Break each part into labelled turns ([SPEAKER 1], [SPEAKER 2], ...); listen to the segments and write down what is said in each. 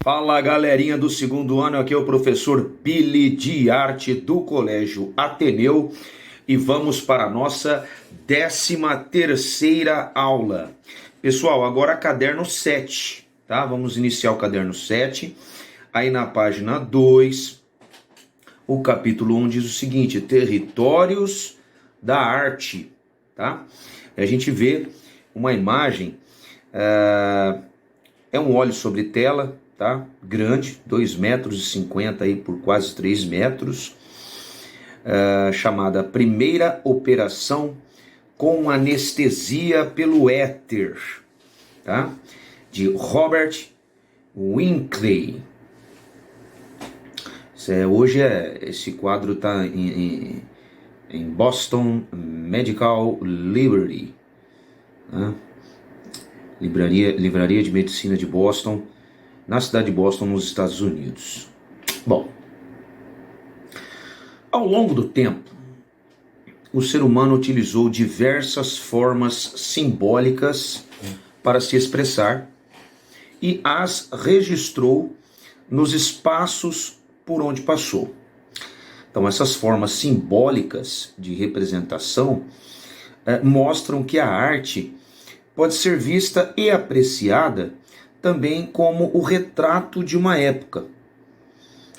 [SPEAKER 1] Fala galerinha do segundo ano, aqui é o professor Billy de Arte do Colégio Ateneu e vamos para a nossa 13ª aula. Pessoal, agora caderno 7, tá? Vamos iniciar o caderno 7, aí na página 2, o capítulo 1 diz o seguinte: Territórios da Arte, tá? A gente vê uma imagem, é um óleo sobre tela, tá? Grande, 2,50 metros aí por quase 3 metros, chamada Primeira Operação com Anestesia pelo Éter, tá? De Robert Winkley. Hoje esse quadro está em Boston Medical Library, né? Livraria de Medicina de Boston, na cidade de Boston, nos Estados Unidos. Bom, ao longo do tempo, o ser humano utilizou diversas formas simbólicas para se expressar e as registrou nos espaços por onde passou. Então, essas formas simbólicas de representação mostram que a arte pode ser vista e apreciada também como o retrato de uma época,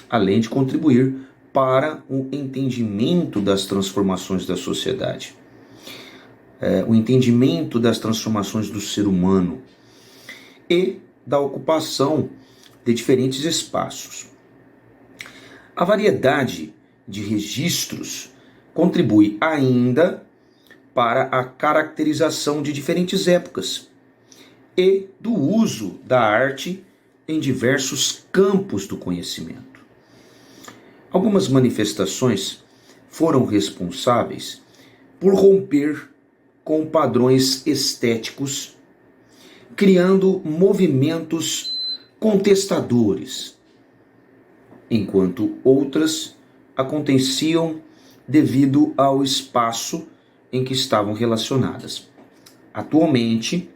[SPEAKER 1] além de contribuir para o entendimento das transformações da sociedade, o entendimento das transformações do ser humano e da ocupação de diferentes espaços. A variedade de registros contribui ainda para a caracterização de diferentes épocas e do uso da arte em diversos campos do conhecimento. Algumas manifestações foram responsáveis por romper com padrões estéticos, criando movimentos contestadores, enquanto outras aconteciam devido ao espaço em que estavam relacionadas. Atualmente,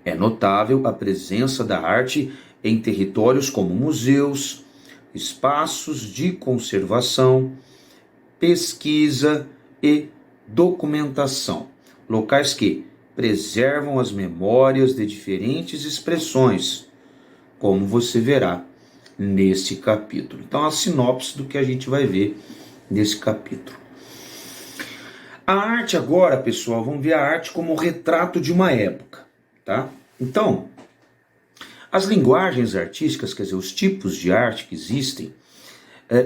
[SPEAKER 1] é notável a presença da arte em territórios como museus, espaços de conservação, pesquisa e documentação, locais que preservam as memórias de diferentes expressões, como você verá nesse capítulo. Então, a sinopse do que a gente vai ver nesse capítulo. A arte agora, pessoal, vamos ver a arte como o retrato de uma época, tá? Então, as linguagens artísticas, quer dizer, os tipos de arte que existem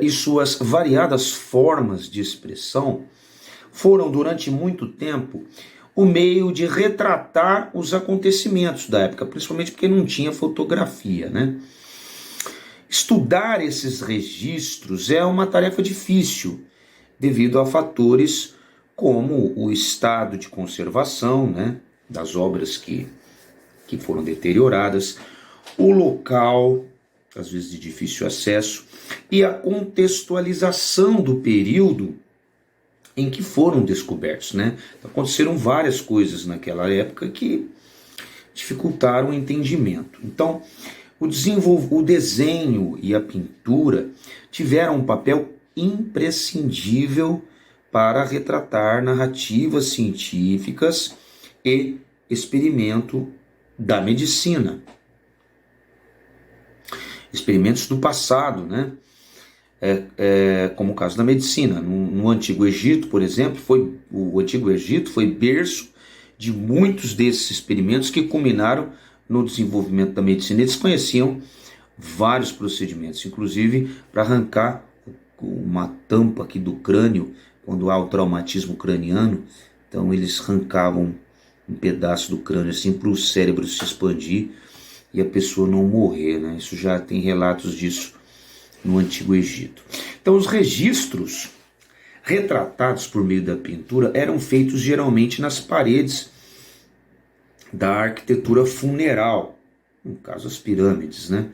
[SPEAKER 1] e suas variadas formas de expressão foram, durante muito tempo, o meio de retratar os acontecimentos da época, principalmente porque não tinha fotografia, né? Estudar esses registros é uma tarefa difícil, devido a fatores como o estado de conservação, né, das obras que foram deterioradas, o local, às vezes de difícil acesso, e a contextualização do período em que foram descobertos, né? Então, aconteceram várias coisas naquela época que dificultaram o entendimento. Então, o desenho e a pintura tiveram um papel imprescindível para retratar narrativas científicas e experimento da medicina. Experimentos do passado, né? Como o caso da medicina. No Antigo Egito, por exemplo, o Antigo Egito foi berço de muitos desses experimentos que culminaram no desenvolvimento da medicina. Eles conheciam vários procedimentos, inclusive para arrancar uma tampa aqui do crânio, quando há o traumatismo craniano. Então eles arrancavam um pedaço do crânio assim para o cérebro se expandir e a pessoa não morrer, né? Isso já tem relatos disso no Antigo Egito. Então os registros retratados por meio da pintura eram feitos geralmente nas paredes da arquitetura funeral, no caso as pirâmides, né?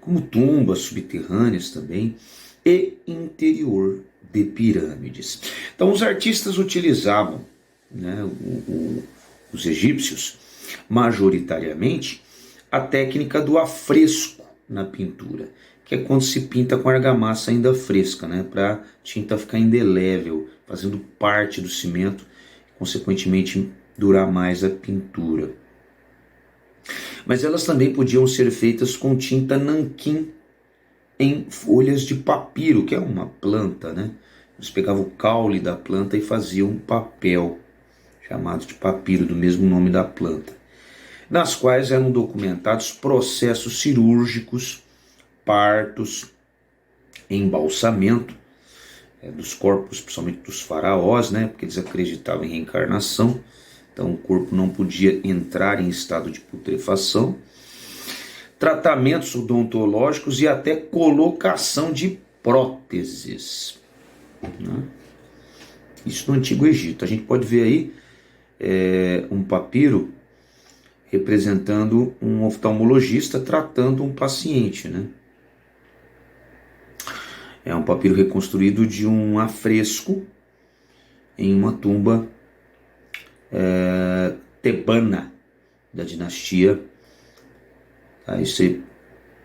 [SPEAKER 1] Como tumbas subterrâneas também, e interior de pirâmides. Então os artistas utilizavam, né, os egípcios, majoritariamente, a técnica do afresco na pintura, que é quando se pinta com argamassa ainda fresca, né, para a tinta ficar indelével, fazendo parte do cimento, consequentemente durar mais a pintura. Mas elas também podiam ser feitas com tinta nanquim em folhas de papiro, que é uma planta, né? Eles pegavam o caule da planta e faziam um papel, chamado de papiro, do mesmo nome da planta, nas quais eram documentados processos cirúrgicos, partos, embalsamento dos corpos, principalmente dos faraós, né? Porque eles acreditavam em reencarnação, então o corpo não podia entrar em estado de putrefação, tratamentos odontológicos e até colocação de próteses, né? Isso no Antigo Egito. A gente pode ver aí um papiro representando um oftalmologista tratando um paciente, né? É um papiro reconstruído de um afresco em uma tumba tebana da dinastia. Isso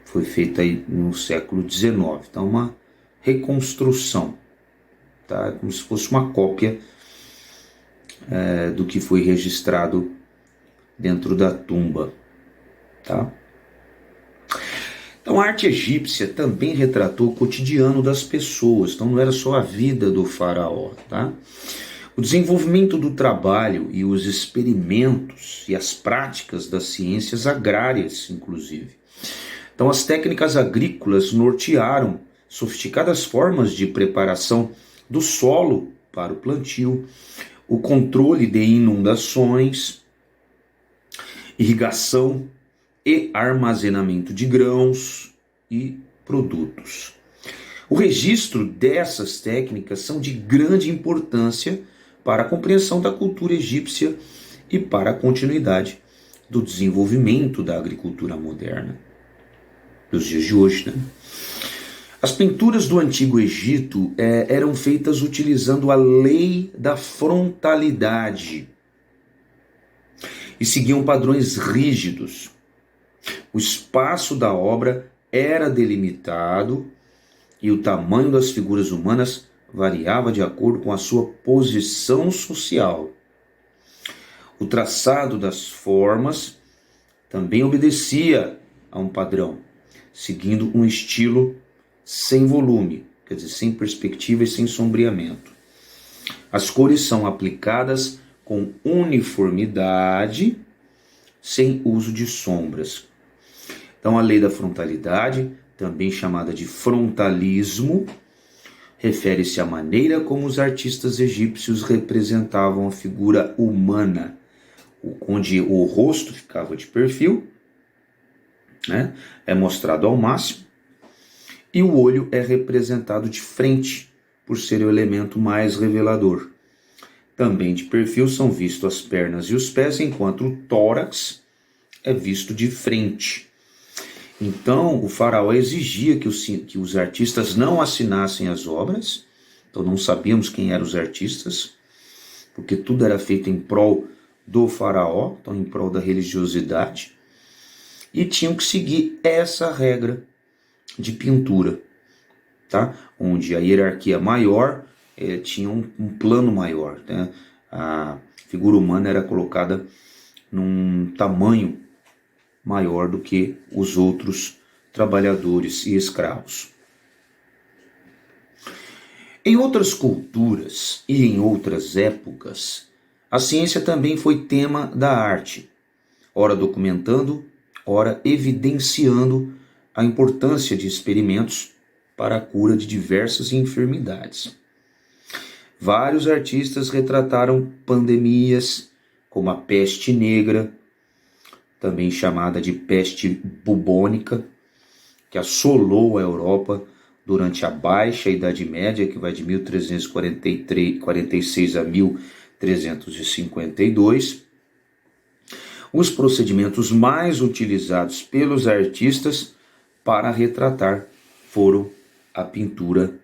[SPEAKER 1] foi feito aí no século XIX. Então, uma reconstrução, tá? Como se fosse uma cópia do que foi registrado dentro da tumba, tá? Então, a arte egípcia também retratou o cotidiano das pessoas, então não era só a vida do faraó, tá? O desenvolvimento do trabalho e os experimentos e as práticas das ciências agrárias, inclusive. Então, as técnicas agrícolas nortearam sofisticadas formas de preparação do solo para o plantio, o controle de inundações, irrigação e armazenamento de grãos e produtos. O registro dessas técnicas são de grande importância para a compreensão da cultura egípcia e para a continuidade do desenvolvimento da agricultura moderna dos dias de hoje, né? As pinturas do Antigo Egito eram feitas utilizando a lei da frontalidade e seguiam padrões rígidos. O espaço da obra era delimitado e o tamanho das figuras humanas variava de acordo com a sua posição social. O traçado das formas também obedecia a um padrão, seguindo um estilo sem volume, quer dizer, sem perspectiva e sem sombreamento. As cores são aplicadas com uniformidade, sem uso de sombras. Então, a lei da frontalidade, também chamada de frontalismo, refere-se à maneira como os artistas egípcios representavam a figura humana, onde o rosto ficava de perfil, né, é mostrado ao máximo, e o olho é representado de frente, por ser o elemento mais revelador. Também de perfil são vistos as pernas e os pés, enquanto o tórax é visto de frente. Então, o faraó exigia que os artistas não assinassem as obras. Então, não sabíamos quem eram os artistas, porque tudo era feito em prol do faraó, então em prol da religiosidade. E tinham que seguir essa regra de pintura, tá? Onde a hierarquia maior tinha um plano maior, né? A figura humana era colocada num tamanho maior do que os outros trabalhadores e escravos. Em outras culturas e em outras épocas, a ciência também foi tema da arte, ora documentando, ora evidenciando a importância de experimentos para a cura de diversas enfermidades. Vários artistas retrataram pandemias, como a peste negra, também chamada de peste bubônica, que assolou a Europa durante a Baixa Idade Média, que vai de 1346 a 1352. Os procedimentos mais utilizados pelos artistas para retratar foram a pintura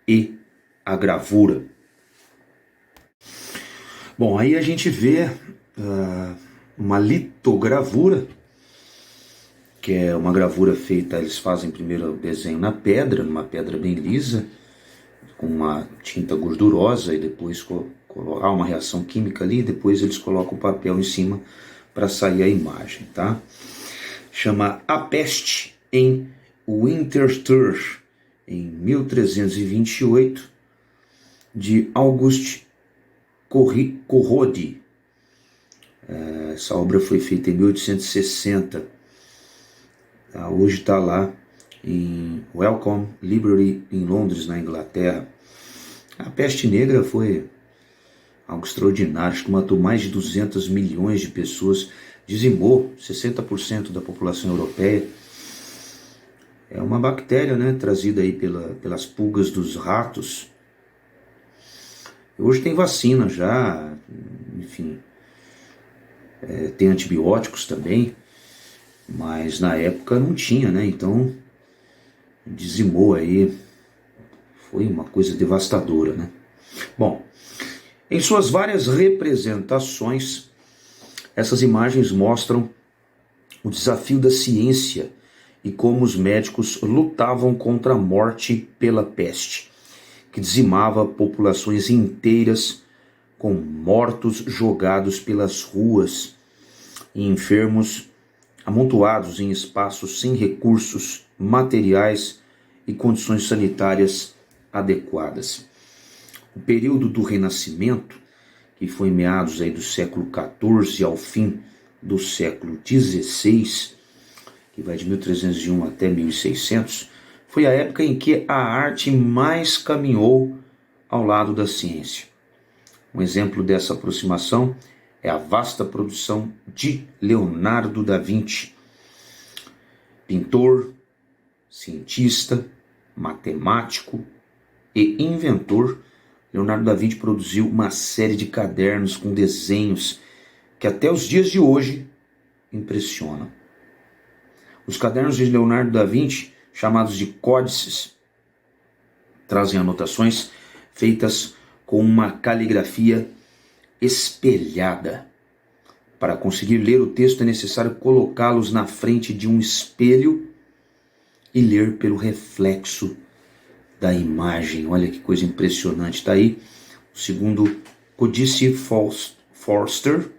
[SPEAKER 1] e a gravura. Bom, aí a gente vê uma litogravura, que é uma gravura feita, eles fazem primeiro o desenho na pedra, numa pedra bem lisa, com uma tinta gordurosa, e depois há uma reação química ali, e depois eles colocam o papel em cima para sair a imagem, tá? Chama A Peste em Winterthur, em 1328, de Auguste Corrodi. Essa obra foi feita em 1860. Hoje está lá em Wellcome Library, em Londres, na Inglaterra. A peste negra foi algo extraordinário, que matou mais de 200 milhões de pessoas, dizimou 60% da população europeia. É uma bactéria, né, trazida aí pelas pulgas dos ratos. Hoje tem vacina já, enfim, tem antibióticos também, mas na época não tinha, né? Então dizimou aí, foi uma coisa devastadora, né? Bom, em suas várias representações, essas imagens mostram o desafio da ciência e como os médicos lutavam contra a morte pela peste, que dizimava populações inteiras, com mortos jogados pelas ruas e enfermos amontoados em espaços sem recursos materiais e condições sanitárias adequadas. O período do Renascimento, que foi em meados aí do século XIV ao fim do século XVI, que vai de 1301 até 1600, foi a época em que a arte mais caminhou ao lado da ciência. Um exemplo dessa aproximação é a vasta produção de Leonardo da Vinci, pintor, cientista, matemático e inventor. Leonardo da Vinci produziu uma série de cadernos com desenhos que até os dias de hoje impressionam. Os cadernos de Leonardo da Vinci, chamados de códices, trazem anotações feitas com uma caligrafia espelhada. Para conseguir ler o texto é necessário colocá-los na frente de um espelho e ler pelo reflexo da imagem. Olha que coisa impressionante. Está aí o segundo Codice Forster,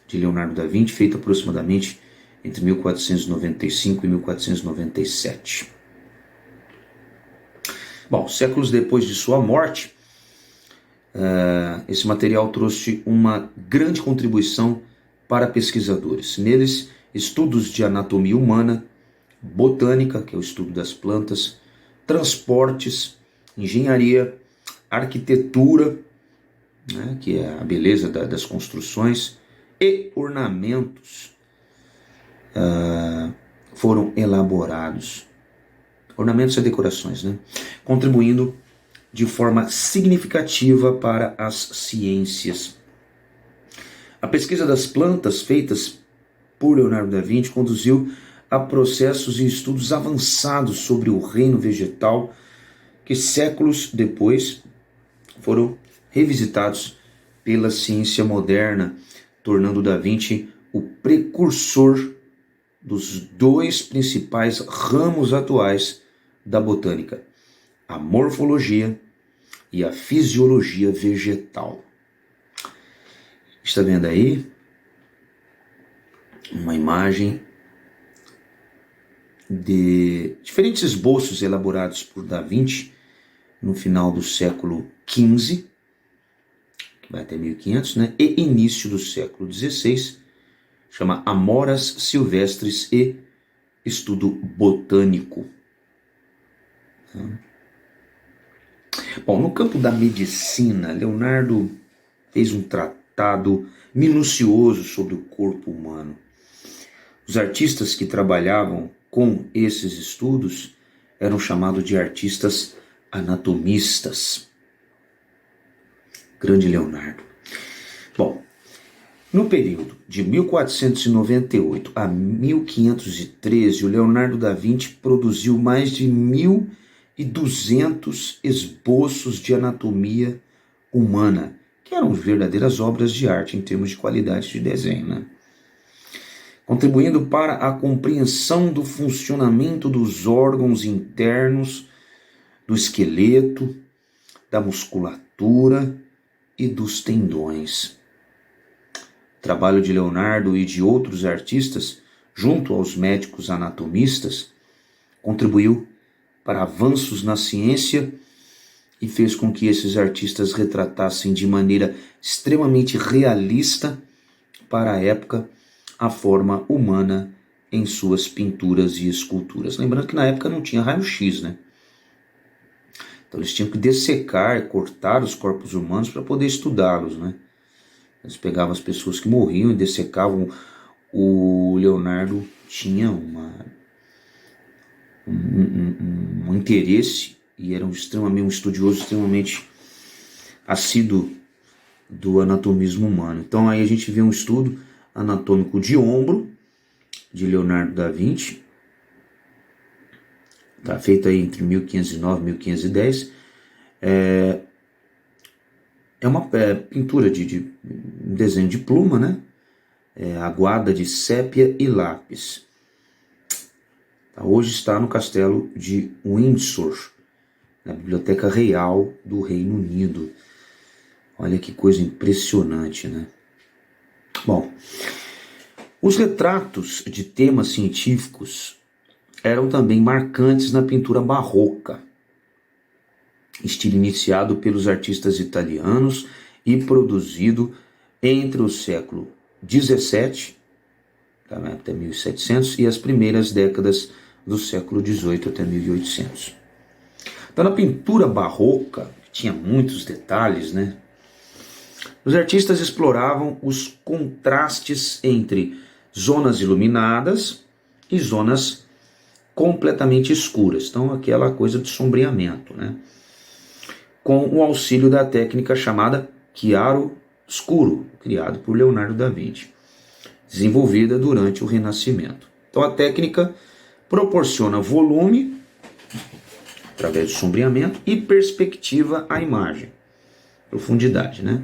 [SPEAKER 1] de Leonardo da Vinci, feito aproximadamente entre 1495 e 1497. Bom, séculos depois de sua morte, esse material trouxe uma grande contribuição para pesquisadores. Neles, estudos de anatomia humana, botânica, que é o estudo das plantas, transportes, engenharia, arquitetura, né, que é a beleza das construções, e ornamentos foram elaborados. Ornamentos e decorações, né? Contribuindo de forma significativa para as ciências. A pesquisa das plantas feitas por Leonardo da Vinci conduziu a processos e estudos avançados sobre o reino vegetal que séculos depois foram revisitados pela ciência moderna, tornando da Vinci o precursor dos dois principais ramos atuais da botânica, a morfologia e a fisiologia vegetal. Está vendo aí uma imagem de diferentes esboços elaborados por Da Vinci no final do século XV, que vai até 1500, né? E início do século XVI, chama Amoras Silvestres e Estudo Botânico. Bom, no campo da medicina, Leonardo fez um tratado minucioso sobre o corpo humano. Os artistas que trabalhavam com esses estudos eram chamados de artistas anatomistas. Grande Leonardo. Bom, no período de 1498 a 1513, o Leonardo da Vinci produziu mais de 1.200 esboços de anatomia humana, que eram verdadeiras obras de arte em termos de qualidade de desenho, né? contribuindo para a compreensão do funcionamento dos órgãos internos, do esqueleto, da musculatura e dos tendões. O trabalho de Leonardo e de outros artistas, junto aos médicos anatomistas, contribuiu para avanços na ciência e fez com que esses artistas retratassem de maneira extremamente realista para a época a forma humana em suas pinturas e esculturas. Lembrando que na época não tinha raio-x, né? Então eles tinham que dessecar, cortar os corpos humanos para poder estudá-los, né? Eles pegavam as pessoas que morriam e dessecavam. O Leonardo tinha um interesse e era um estudioso extremamente assíduo do anatomismo humano. Então aí a gente vê um estudo anatômico de ombro de Leonardo da Vinci, tá feito aí entre 1509 e 1510. É uma pintura de um desenho de pluma, né? Aguada de sépia e lápis. Hoje está no castelo de Windsor, na Biblioteca Real do Reino Unido. Olha que coisa impressionante, né? Bom, os retratos de temas científicos eram também marcantes na pintura barroca, estilo iniciado pelos artistas italianos e produzido entre o século XVII até 1700 e as primeiras décadas do século XVIII até 1800. Então, na pintura barroca, que tinha muitos detalhes, né? Os artistas exploravam os contrastes entre zonas iluminadas e zonas completamente escuras. Então, aquela coisa de sombreamento, né? Com o auxílio da técnica chamada chiaro scuro, criado por Leonardo da Vinci, desenvolvida durante o Renascimento. Então, a técnica proporciona volume, através do sombreamento, e perspectiva à imagem, profundidade, né?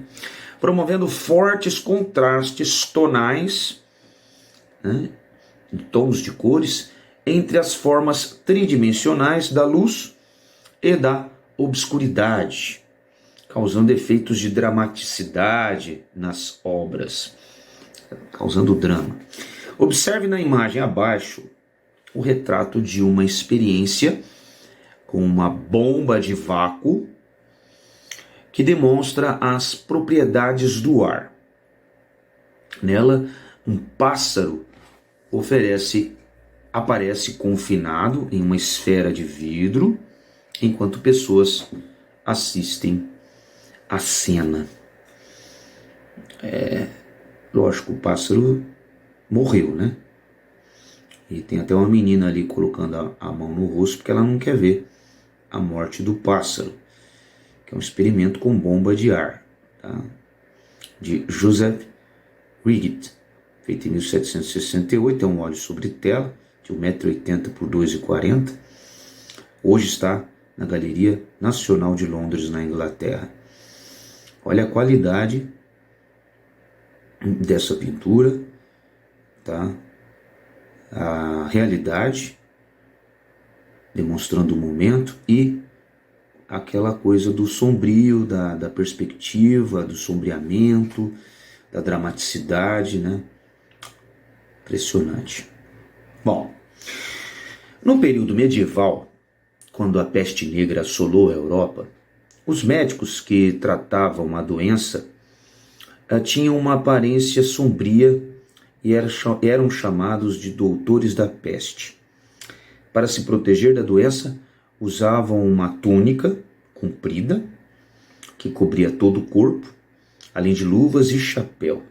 [SPEAKER 1] Promovendo fortes contrastes tonais, né, de tons de cores, entre as formas tridimensionais da luz e da obscuridade, causando efeitos de dramaticidade nas obras, causando drama. Observe na imagem abaixo o retrato de uma experiência com uma bomba de vácuo que demonstra as propriedades do ar. Nela, um pássaro aparece confinado em uma esfera de vidro, enquanto pessoas assistem à cena. Lógico, o pássaro morreu, né? E tem até uma menina ali colocando a mão no rosto porque ela não quer ver a morte do pássaro, que é um experimento com bomba de ar, tá? De Joseph Riget, feito em 1768, é um óleo sobre tela de 1,80 m por 2,40 m. Hoje está na Galeria Nacional de Londres, na Inglaterra. Olha a qualidade dessa pintura, tá? A realidade, demonstrando o momento, e aquela coisa do sombrio, da perspectiva, do sombreamento, da dramaticidade, né? Impressionante. Bom, no período medieval, quando a peste negra assolou a Europa, os médicos que tratavam a doença tinham uma aparência sombria e eram chamados de doutores da peste. Para se proteger da doença, usavam uma túnica comprida que cobria todo o corpo, além de luvas e chapéu.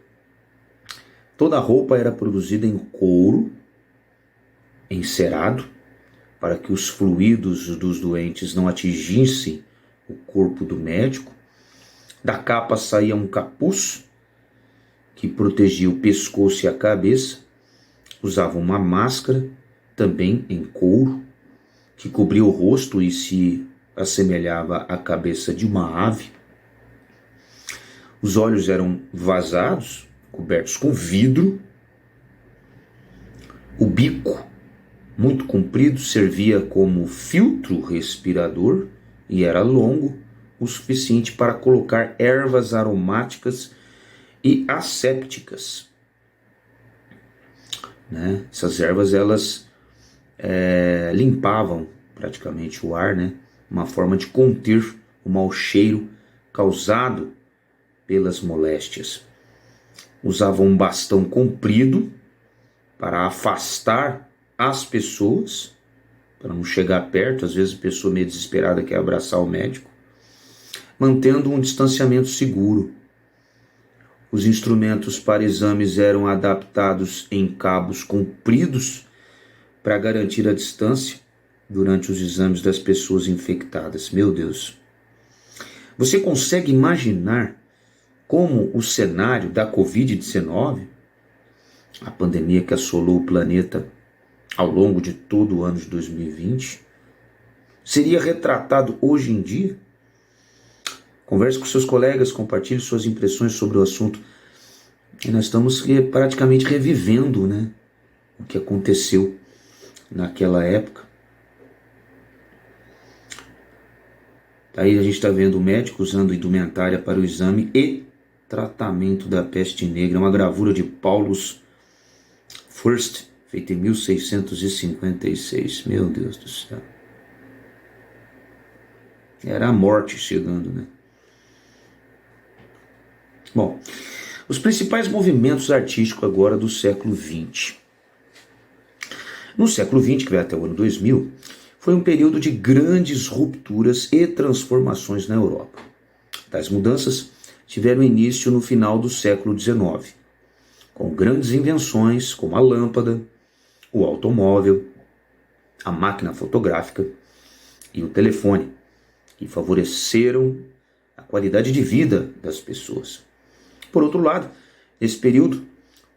[SPEAKER 1] Toda a roupa era produzida em couro encerado, para que os fluidos dos doentes não atingissem o corpo do médico. Da capa saía um capuz que protegia o pescoço e a cabeça. Usavam uma máscara, também em couro, que cobria o rosto e se assemelhava à cabeça de uma ave. Os olhos eram vazados, cobertos com vidro. O bico, muito comprido, servia como filtro respirador e era longo o suficiente para colocar ervas aromáticas e assépticas, né? Essas ervas, elas limpavam praticamente o ar, né? Uma forma de conter o mau cheiro causado pelas moléstias. Usavam um bastão comprido para afastar as pessoas, para não chegar perto. Às vezes a pessoa meio desesperada quer abraçar o médico, mantendo um distanciamento seguro. Os instrumentos para exames eram adaptados em cabos compridos para garantir a distância durante os exames das pessoas infectadas. Meu Deus! Você consegue imaginar como o cenário da Covid-19, a pandemia que assolou o planeta ao longo de todo o ano de 2020, seria retratado hoje em dia? Converse com seus colegas, compartilhe suas impressões sobre o assunto. E nós estamos praticamente revivendo, né, o que aconteceu naquela época. Aí a gente está vendo o médico usando indumentária para o exame e tratamento da peste negra. Uma gravura de Paulus First, feita em 1656. Meu Deus do céu. Era a morte chegando, né? Bom, os principais movimentos artísticos agora do século XX. No século XX, que vai até o ano 2000, foi um período de grandes rupturas e transformações na Europa. Tais mudanças tiveram início no final do século XIX, com grandes invenções como a lâmpada, o automóvel, a máquina fotográfica e o telefone, que favoreceram a qualidade de vida das pessoas. Por outro lado, nesse período,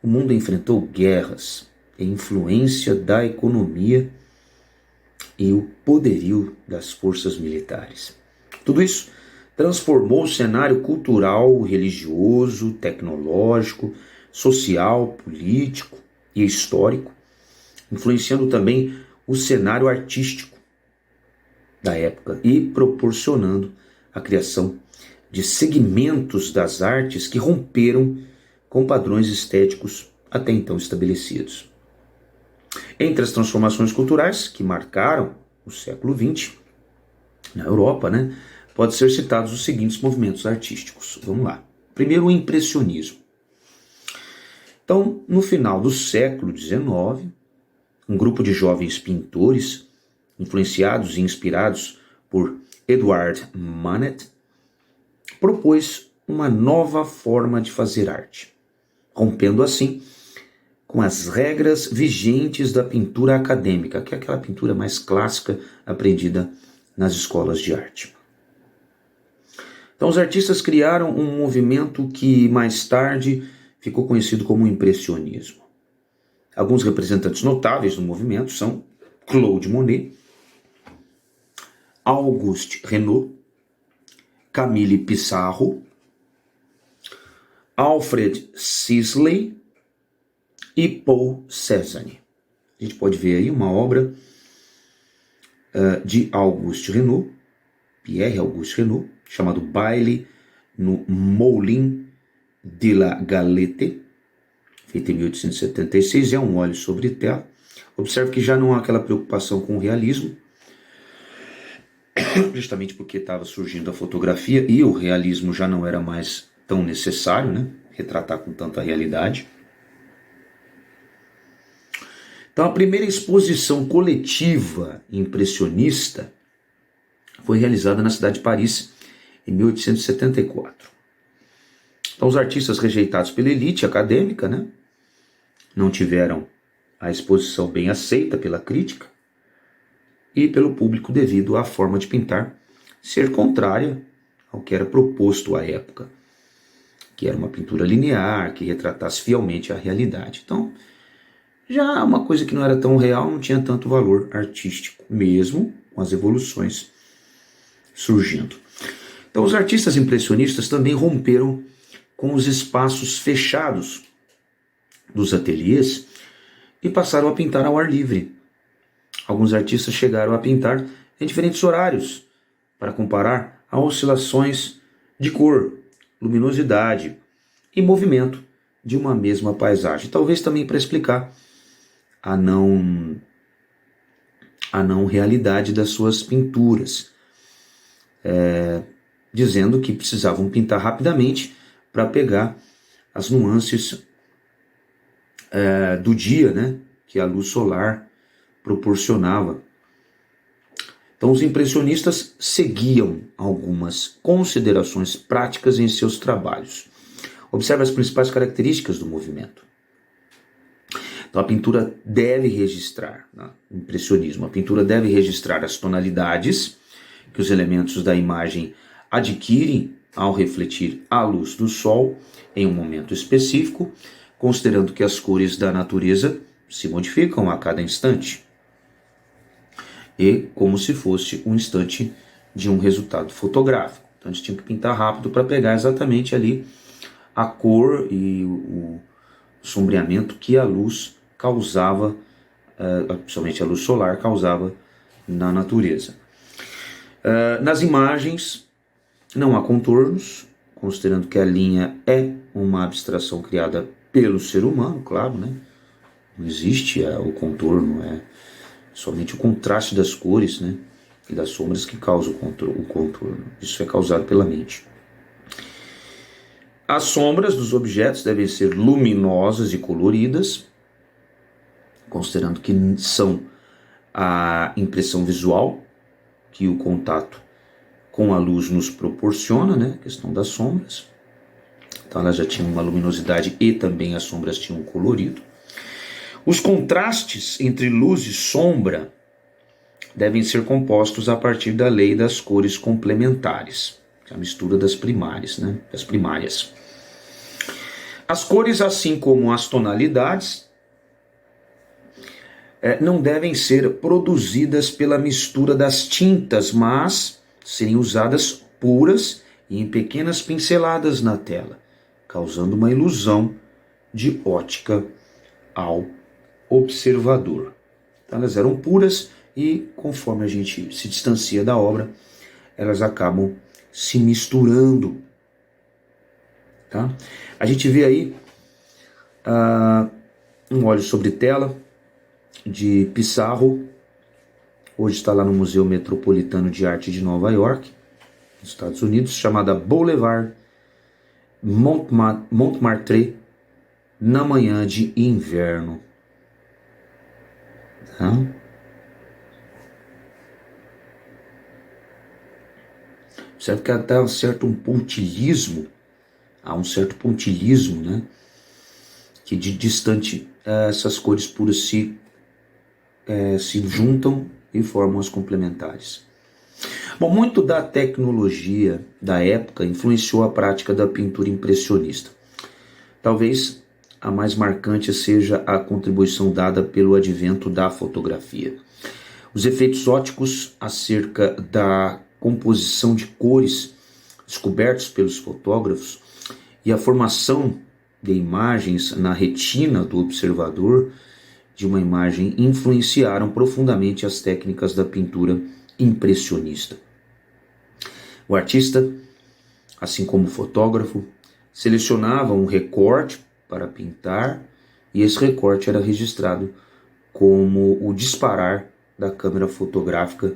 [SPEAKER 1] o mundo enfrentou guerras e influência da economia e o poderio das forças militares. Tudo isso transformou o cenário cultural, religioso, tecnológico, social, político e histórico, influenciando também o cenário artístico da época e proporcionando a criação de segmentos das artes que romperam com padrões estéticos até então estabelecidos. Entre as transformações culturais que marcaram o século XX na Europa, né, pode ser citados os seguintes movimentos artísticos. Vamos lá. Primeiro, o impressionismo. Então, no final do século XIX, um grupo de jovens pintores, influenciados e inspirados por Edward Manet, propôs uma nova forma de fazer arte, rompendo assim com as regras vigentes da pintura acadêmica, que é aquela pintura mais clássica aprendida nas escolas de arte. Então os artistas criaram um movimento que mais tarde ficou conhecido como o impressionismo. Alguns representantes notáveis do movimento são Claude Monet, Auguste Renoir, Camille Pissarro, Alfred Sisley e Paul Cézanne. A gente pode ver aí uma obra de Auguste Renoir, Pierre Auguste Renoir, chamado Baile no Moulin de la Galette, feito em 1876, é um óleo sobre tela. Observe que já não há aquela preocupação com o realismo, justamente porque estava surgindo a fotografia e o realismo já não era mais tão necessário, né? Retratar com tanta realidade. Então a primeira exposição coletiva impressionista foi realizada na cidade de Paris em 1874. Então os artistas rejeitados pela elite acadêmica, né, não tiveram a exposição bem aceita pela crítica e pelo público devido à forma de pintar ser contrária ao que era proposto à época, que era uma pintura linear, que retratasse fielmente a realidade. Então, já uma coisa que não era tão real, não tinha tanto valor artístico, mesmo com as evoluções surgindo. Então, os artistas impressionistas também romperam com os espaços fechados dos ateliês e passaram a pintar ao ar livre. Alguns artistas chegaram a pintar em diferentes horários para comparar a oscilações de cor, luminosidade e movimento de uma mesma paisagem. Talvez também para explicar a não realidade das suas pinturas, dizendo que precisavam pintar rapidamente para pegar as nuances do dia, né, que a luz solar proporcionava. Então os impressionistas seguiam algumas considerações práticas em seus trabalhos. Observe as principais características do movimento. Então a pintura deve registrar, né, impressionismo, a pintura deve registrar as tonalidades que os elementos da imagem adquirem ao refletir a luz do sol em um momento específico, considerando que as cores da natureza se modificam a cada instante, e como se fosse um instante de um resultado fotográfico. Então eles tinham que pintar rápido para pegar exatamente ali a cor e o sombreamento que a luz causava, principalmente a luz solar, causava na natureza. Nas imagens não há contornos, considerando que a linha é uma abstração criada pelo ser humano, claro, né? Não existe o contorno, é somente o contraste das cores, né, e das sombras que causa o contorno. Isso é causado pela mente. As sombras dos objetos devem ser luminosas e coloridas, considerando que são a impressão visual que o contato com a luz nos proporciona, né, a questão das sombras. Então elas já tinham uma luminosidade e também as sombras tinham um colorido. Os contrastes entre luz e sombra devem ser compostos a partir da lei das cores complementares, a mistura das primárias, né? Das primárias. As cores, assim como as tonalidades, não devem ser produzidas pela mistura das tintas, mas serem usadas puras e em pequenas pinceladas na tela, causando uma ilusão de ótica ao observador. Então, elas eram puras e, conforme a gente se distancia da obra, elas acabam se misturando. Tá? A gente vê aí um óleo sobre tela de Pissarro. Hoje está lá no Museu Metropolitano de Arte de Nova York, nos Estados Unidos, chamada Boulevard Montmartre, na manhã de inverno. Tá? Observe que até há um certo pontilhismo, né? Que de distante essas cores puras se juntam e formam as complementares. Bom, muito da tecnologia da época influenciou a prática da pintura impressionista. Talvez a mais marcante seja a contribuição dada pelo advento da fotografia. Os efeitos ópticos acerca da composição de cores descobertos pelos fotógrafos e a formação de imagens na retina do observador de uma imagem influenciaram profundamente as técnicas da pintura impressionista. O artista, assim como o fotógrafo, selecionava um recorte para pintar e esse recorte era registrado como o disparar da câmera fotográfica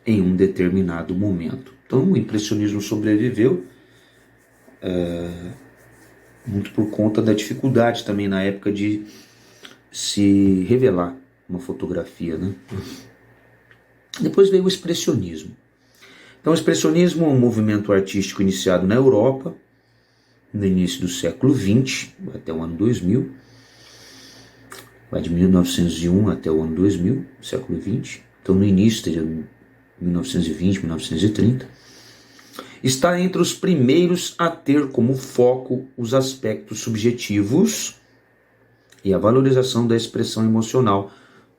[SPEAKER 1] em um determinado momento. Então o impressionismo sobreviveu muito por conta da dificuldade também na época de se revelar uma fotografia, né? Depois veio o expressionismo. Então o expressionismo é um movimento artístico iniciado na Europa no início do século XX, até o ano 2000, vai de 1901 até o ano 2000, século XX, então no início teria 1920, 1930, está entre os primeiros a ter como foco os aspectos subjetivos e a valorização da expressão emocional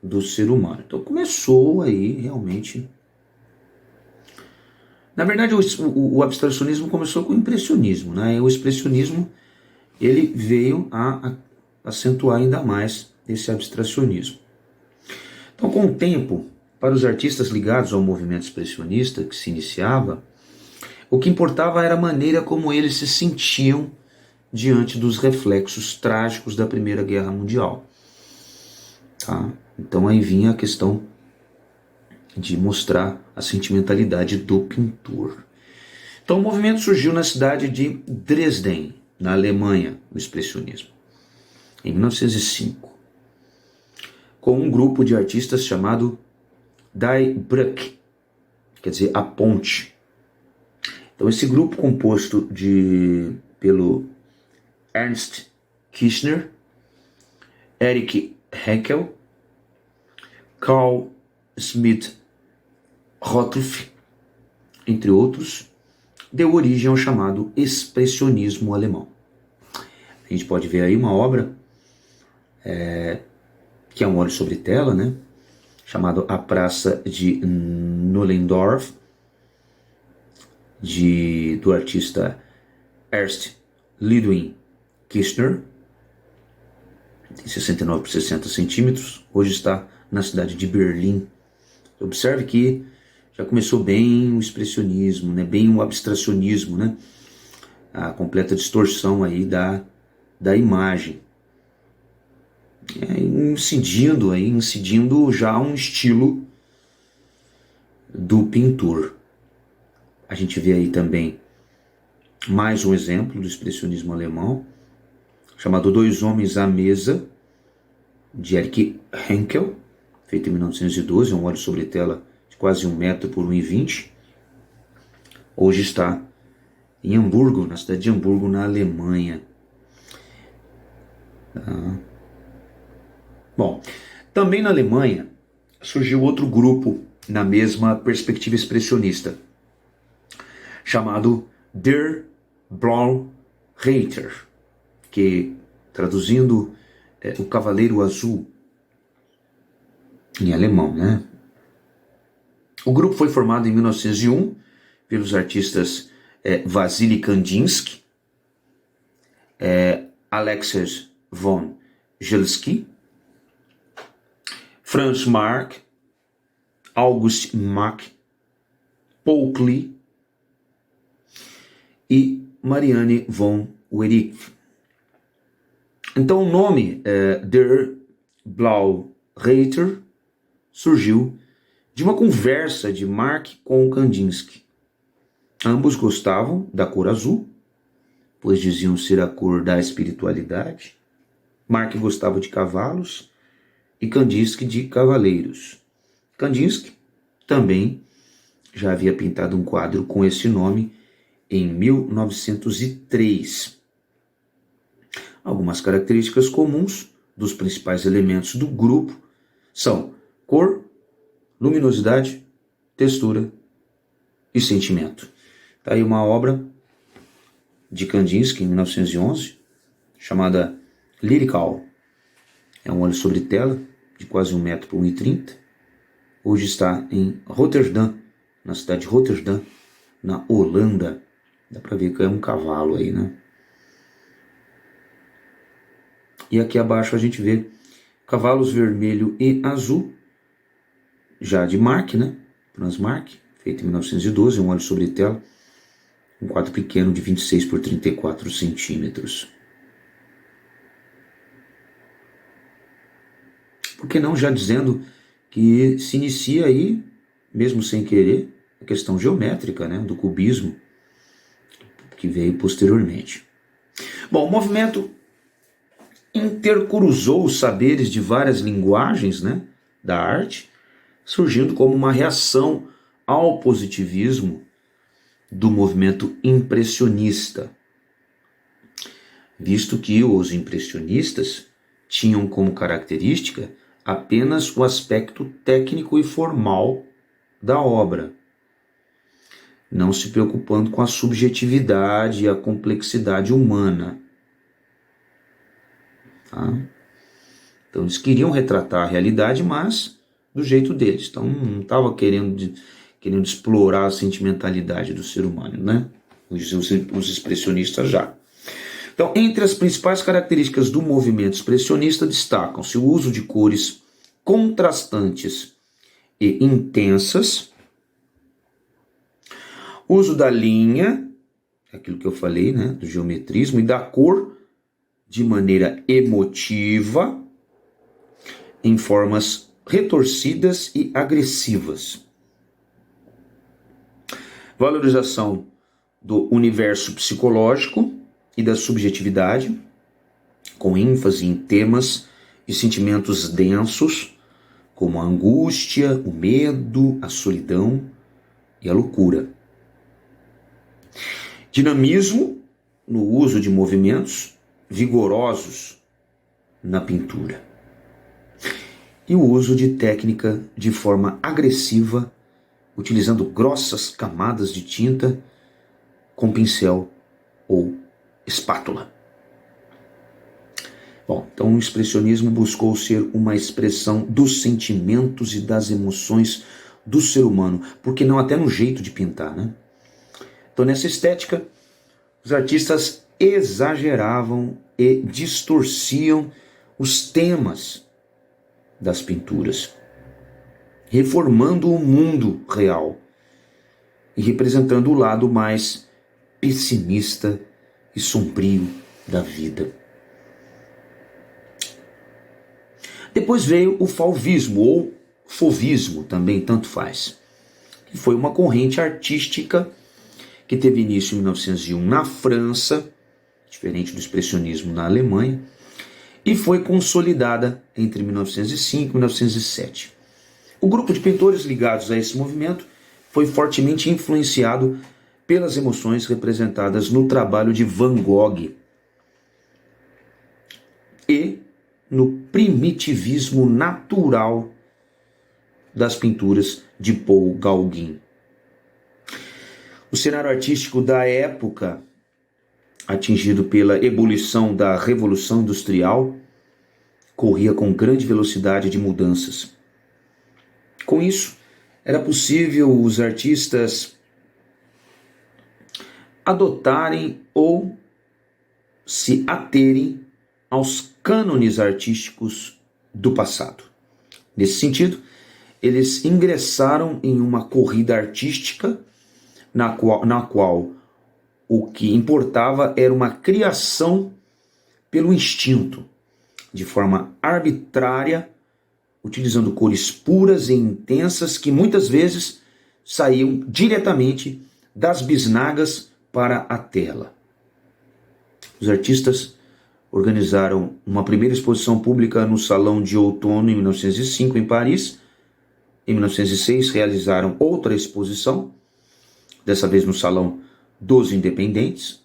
[SPEAKER 1] do ser humano. Então começou aí realmente... Na verdade, o abstracionismo começou com o impressionismo, né? O expressionismo ele veio a acentuar ainda mais esse abstracionismo. Então, com o tempo, para os artistas ligados ao movimento expressionista que se iniciava, o que importava era a maneira como eles se sentiam diante dos reflexos trágicos da Primeira Guerra Mundial. Tá? Então aí vinha a questão de mostrar a sentimentalidade do pintor. Então o movimento surgiu na cidade de Dresden, na Alemanha, o expressionismo, em 1905, com um grupo de artistas chamado Die Brücke, quer dizer, a ponte. Então esse grupo composto pelo Ernst Kirchner, Erich Heckel, Carl Schmidt Rottluff, entre outros, deu origem ao chamado expressionismo alemão. A gente pode ver aí uma obra que é um óleo sobre tela, né? Chamado A Praça de Nollendorf, do artista Ernst Ludwig Kirchner, tem 69 por 60 centímetros, hoje está na cidade de Berlim. Observe que já começou bem o expressionismo, né? Bem o abstracionismo, né? A completa distorção aí da imagem. Incidindo já um estilo do pintor. A gente vê aí também mais um exemplo do expressionismo alemão, chamado Dois Homens à Mesa, de Erich Heckel, feito em 1912, um óleo sobre tela de quase 1 metro por 1,20. Hoje está em Hamburgo, na cidade de Hamburgo, na Alemanha. Bom, também na Alemanha surgiu outro grupo na mesma perspectiva expressionista, chamado Der Blaue Reiter, que traduzindo o Cavaleiro Azul em alemão, né? O grupo foi formado em 1901 pelos artistas Wassily Kandinsky, Alexis von Jelski, Franz Marc, August Mack, Paul Klee e Marianne von Weirich. Então o nome Der Blaue Reiter surgiu de uma conversa de Marc com Kandinsky. Ambos gostavam da cor azul, pois diziam ser a cor da espiritualidade. Marc gostava de cavalos e Kandinsky de cavaleiros. Kandinsky também já havia pintado um quadro com esse nome em 1903. Algumas características comuns dos principais elementos do grupo são cor, luminosidade, textura e sentimento. Está aí uma obra de Kandinsky, em 1911, chamada Lyrical. É um óleo sobre tela, de quase 1 metro por 1,30. Hoje está em Rotterdam, na cidade de Rotterdam, na Holanda. Dá para ver que é um cavalo aí, né? E aqui abaixo a gente vê cavalos vermelho e azul, já de Marc, né? Franz Marc, feito em 1912, um óleo sobre tela, um quadro pequeno de 26 por 34 centímetros. Por que não já dizendo que se inicia aí, mesmo sem querer, a questão geométrica, né? Do cubismo, que veio posteriormente. Bom, o movimento intercruzou os saberes de várias linguagens, né, da arte, surgindo como uma reação ao positivismo do movimento impressionista, visto que os impressionistas tinham como característica apenas o aspecto técnico e formal da obra, não se preocupando com a subjetividade e a complexidade humana. Tá? Então eles queriam retratar a realidade, mas do jeito deles. Então não estava querendo explorar a sentimentalidade do ser humano, né? Os expressionistas já. Então, entre as principais características do movimento expressionista destacam-se o uso de cores contrastantes e intensas, o uso da linha, aquilo que eu falei, né, do geometrismo, e da cor de maneira emotiva, em formas retorcidas e agressivas. Valorização do universo psicológico e da subjetividade, com ênfase em temas e sentimentos densos, como a angústia, o medo, a solidão e a loucura. Dinamismo no uso de movimentos vigorosos na pintura. E o uso de técnica de forma agressiva, utilizando grossas camadas de tinta com pincel ou espátula. Bom, então o expressionismo buscou ser uma expressão dos sentimentos e das emoções do ser humano, porque não até no jeito de pintar, né? Então nessa estética, os artistas exageravam e distorciam os temas das pinturas, reformando o mundo real e representando o lado mais pessimista e sombrio da vida. Depois veio o fauvismo, ou fauvismo, também tanto faz, que foi uma corrente artística que teve início em 1901 na França, diferente do expressionismo na Alemanha, e foi consolidada entre 1905 e 1907. O grupo de pintores ligados a esse movimento foi fortemente influenciado pelas emoções representadas no trabalho de Van Gogh e no primitivismo natural das pinturas de Paul Gauguin. O cenário artístico da época, atingido pela ebulição da Revolução Industrial, corria com grande velocidade de mudanças. Com isso, era possível os artistas adotarem ou se aterem aos cânones artísticos do passado. Nesse sentido, eles ingressaram em uma corrida artística na qual o que importava era uma criação pelo instinto, de forma arbitrária, utilizando cores puras e intensas que muitas vezes saíam diretamente das bisnagas para a tela. Os artistas organizaram uma primeira exposição pública no Salão de Outono em 1905 em Paris. Em 1906 realizaram outra exposição, dessa vez no Salão dos Independentes.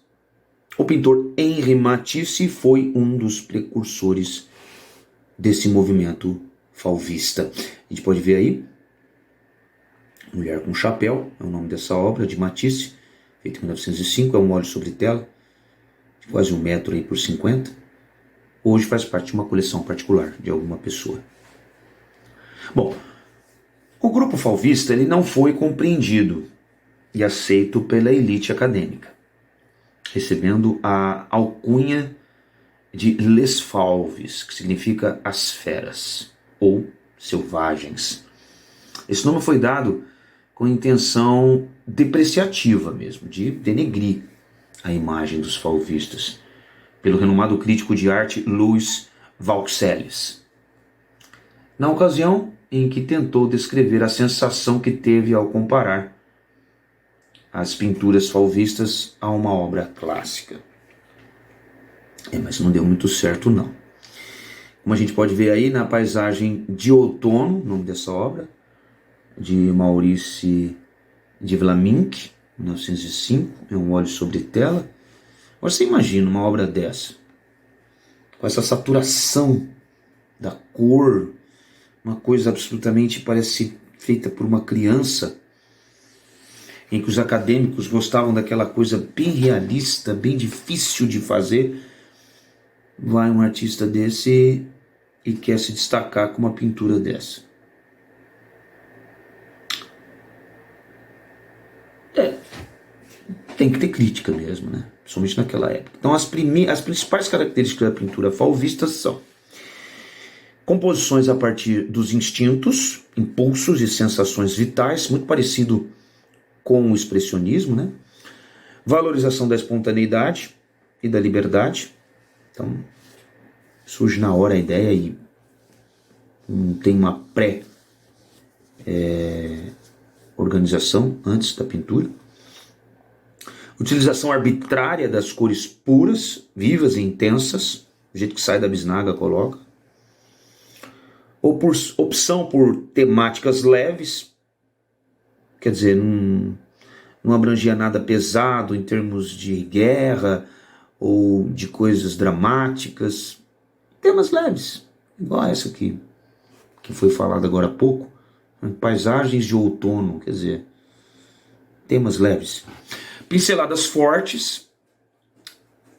[SPEAKER 1] O pintor Henri Matisse foi um dos precursores desse movimento fauvista. A gente pode ver aí, Mulher com Chapéu, é o nome dessa obra de Matisse, feita em 1905, é um óleo sobre tela, de quase 1 metro aí por 50. Hoje faz parte de uma coleção particular de alguma pessoa. Bom, o grupo fauvista ele não foi compreendido e aceito pela elite acadêmica, recebendo a alcunha de Les Fauves, que significa as feras ou selvagens. Esse nome foi dado com intenção depreciativa mesmo, de denegrir a imagem dos fauvistas, pelo renomado crítico de arte Louis Vauxelles, na ocasião em que tentou descrever a sensação que teve ao comparar as pinturas fauvistas a uma obra clássica. Mas não deu muito certo não. Como a gente pode ver aí na Paisagem de Outono, nome dessa obra, de Maurice de Vlaminck, 1905, é um óleo sobre tela. Agora você imagina uma obra dessa, com essa saturação da cor, uma coisa absolutamente parece feita por uma criança, em que os acadêmicos gostavam daquela coisa bem realista, bem difícil de fazer. Vai um artista desse e quer se destacar com uma pintura dessa. tem que ter crítica mesmo, né? Principalmente naquela época. Então as principais características da pintura fauvista são composições a partir dos instintos, impulsos e sensações vitais, muito parecido com o expressionismo, né? Valorização da espontaneidade e da liberdade. Então, surge na hora a ideia e não tem uma pré-organização antes da pintura. Utilização arbitrária das cores puras, vivas e intensas, do jeito que sai da bisnaga coloca. Ou por opção por temáticas leves, quer dizer, não abrangia nada pesado em termos de guerra ou de coisas dramáticas. Temas leves, igual essa aqui, que foi falada agora há pouco. Paisagens de outono, quer dizer, temas leves. Pinceladas fortes,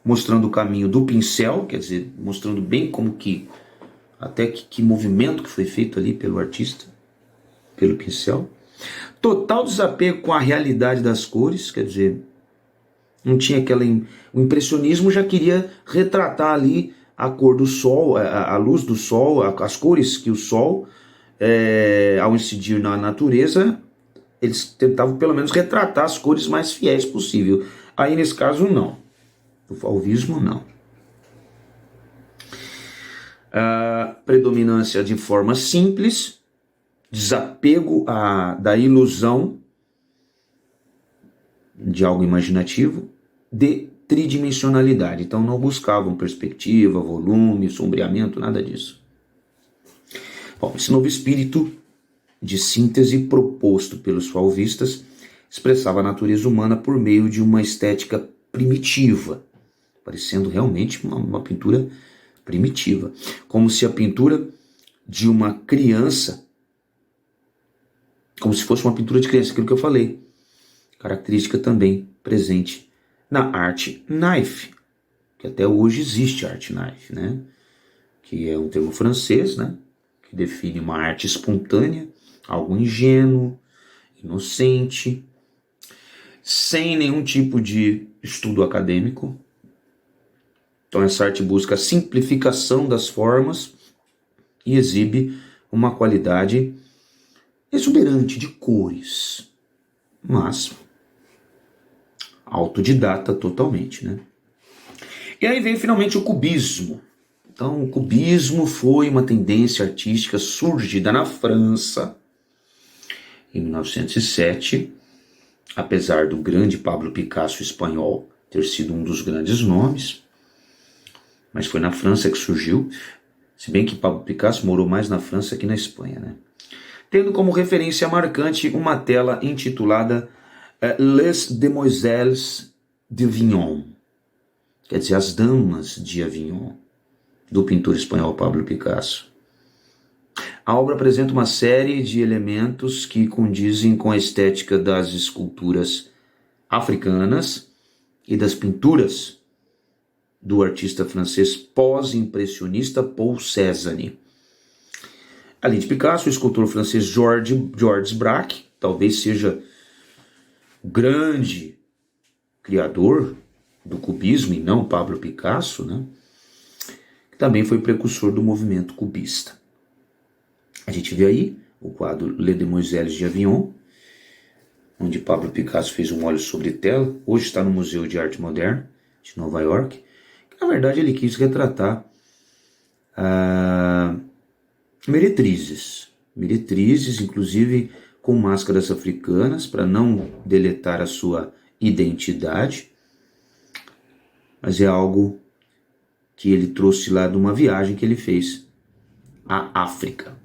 [SPEAKER 1] mostrando o caminho do pincel, quer dizer, mostrando bem como que, até que movimento que foi feito ali pelo artista, pelo pincel. Total desapego com a realidade das cores, quer dizer, não tinha aquela... O impressionismo já queria retratar ali a cor do sol, a luz do sol, as cores que o sol, ao incidir na natureza, eles tentavam pelo menos retratar as cores mais fiéis possível. Aí nesse caso não, o fauvismo não. A predominância de formas simples, desapego da ilusão de algo imaginativo, de tridimensionalidade. Então não buscavam perspectiva, volume, sombreamento, nada disso. Bom, esse novo espírito de síntese proposto pelos fauvistas expressava a natureza humana por meio de uma estética primitiva, parecendo realmente uma pintura primitiva, como se a pintura de uma criança, como se fosse uma pintura de criança, aquilo que eu falei, característica também presente na arte knife, que até hoje existe arte knife, né? Que é um termo francês, né? Que define uma arte espontânea, algo ingênuo, inocente, sem nenhum tipo de estudo acadêmico. Então essa arte busca a simplificação das formas e exibe uma qualidade exuberante de cores, mas autodidata totalmente, né? E aí vem finalmente o cubismo. Então o cubismo foi uma tendência artística surgida na França em 1907, apesar do grande Pablo Picasso espanhol ter sido um dos grandes nomes, mas foi na França que surgiu, se bem que Pablo Picasso morou mais na França que na Espanha, né? Tendo como referência marcante uma tela intitulada Les Demoiselles d'Avignon, quer dizer, As Damas de Avignon, do pintor espanhol Pablo Picasso. A obra apresenta uma série de elementos que condizem com a estética das esculturas africanas e das pinturas do artista francês pós-impressionista Paul Cézanne. Além de Picasso, o escultor francês Georges Braque, talvez seja o grande criador do cubismo e não Pablo Picasso, né? Que também foi precursor do movimento cubista. A gente vê aí o quadro Les Demoiselles d'Avignon, onde Pablo Picasso fez um óleo sobre tela, hoje está no Museu de Arte Moderna de Nova York, que na verdade ele quis retratar meretrizes, inclusive com máscaras africanas, para não deletar a sua identidade, mas é algo que ele trouxe lá de uma viagem que ele fez à África.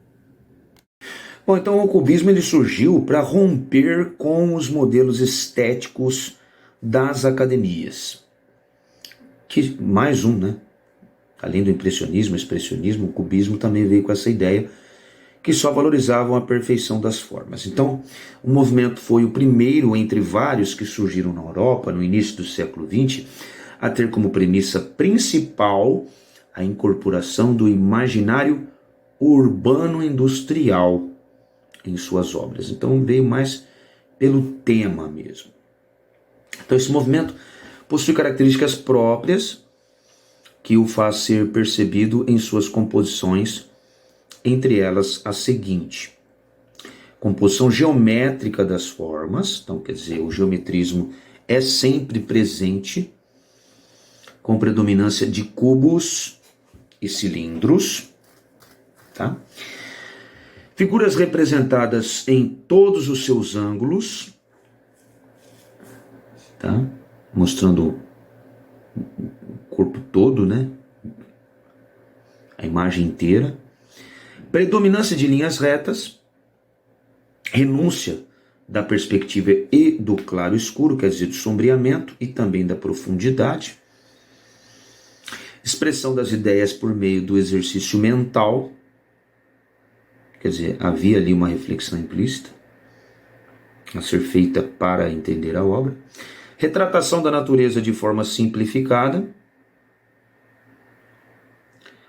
[SPEAKER 1] Bom, então o cubismo ele surgiu para romper com os modelos estéticos das academias. Que, mais um, né? Além do impressionismo, expressionismo, o cubismo também veio com essa ideia que só valorizavam a perfeição das formas. Então, o movimento foi o primeiro entre vários que surgiram na Europa no início do século XX a ter como premissa principal a incorporação do imaginário urbano-industrial em suas obras. Então veio mais pelo tema mesmo. Então esse movimento possui características próprias que o faz ser percebido em suas composições, entre elas a seguinte: composição geométrica das formas, então quer dizer, o geometrismo é sempre presente, com predominância de cubos e cilindros, tá? Figuras representadas em todos os seus ângulos, tá? Mostrando o corpo todo, né? A imagem inteira. Predominância de linhas retas, renúncia da perspectiva e do claro escuro, quer dizer, do sombreamento e também da profundidade. Expressão das ideias por meio do exercício mental, quer dizer, havia ali uma reflexão implícita a ser feita para entender a obra. Retratação da natureza de forma simplificada.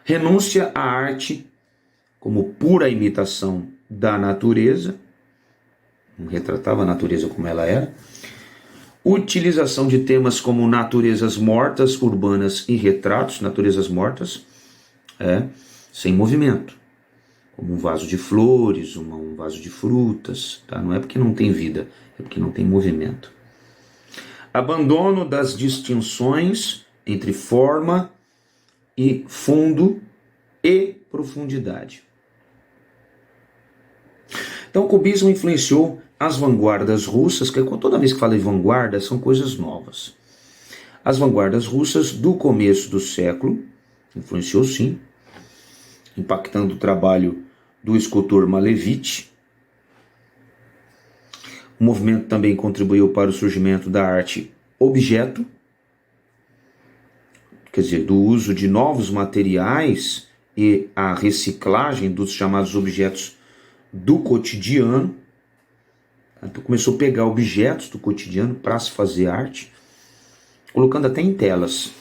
[SPEAKER 1] Renúncia à arte como pura imitação da natureza, não retratava a natureza como ela era. Utilização de temas como naturezas mortas, urbanas e retratos, naturezas mortas, sem movimento, como um vaso de flores, um vaso de frutas, tá? Não é porque não tem vida, é porque não tem movimento. Abandono das distinções entre forma e fundo e profundidade. Então o cubismo influenciou as vanguardas russas, que toda vez que fala de vanguarda são coisas novas. As vanguardas russas do começo do século, influenciou sim, impactando o trabalho do escultor Malevich. O movimento também contribuiu para o surgimento da arte objeto, quer dizer, do uso de novos materiais e a reciclagem dos chamados objetos do cotidiano. Então começou a pegar objetos do cotidiano para se fazer arte, colocando até em telas.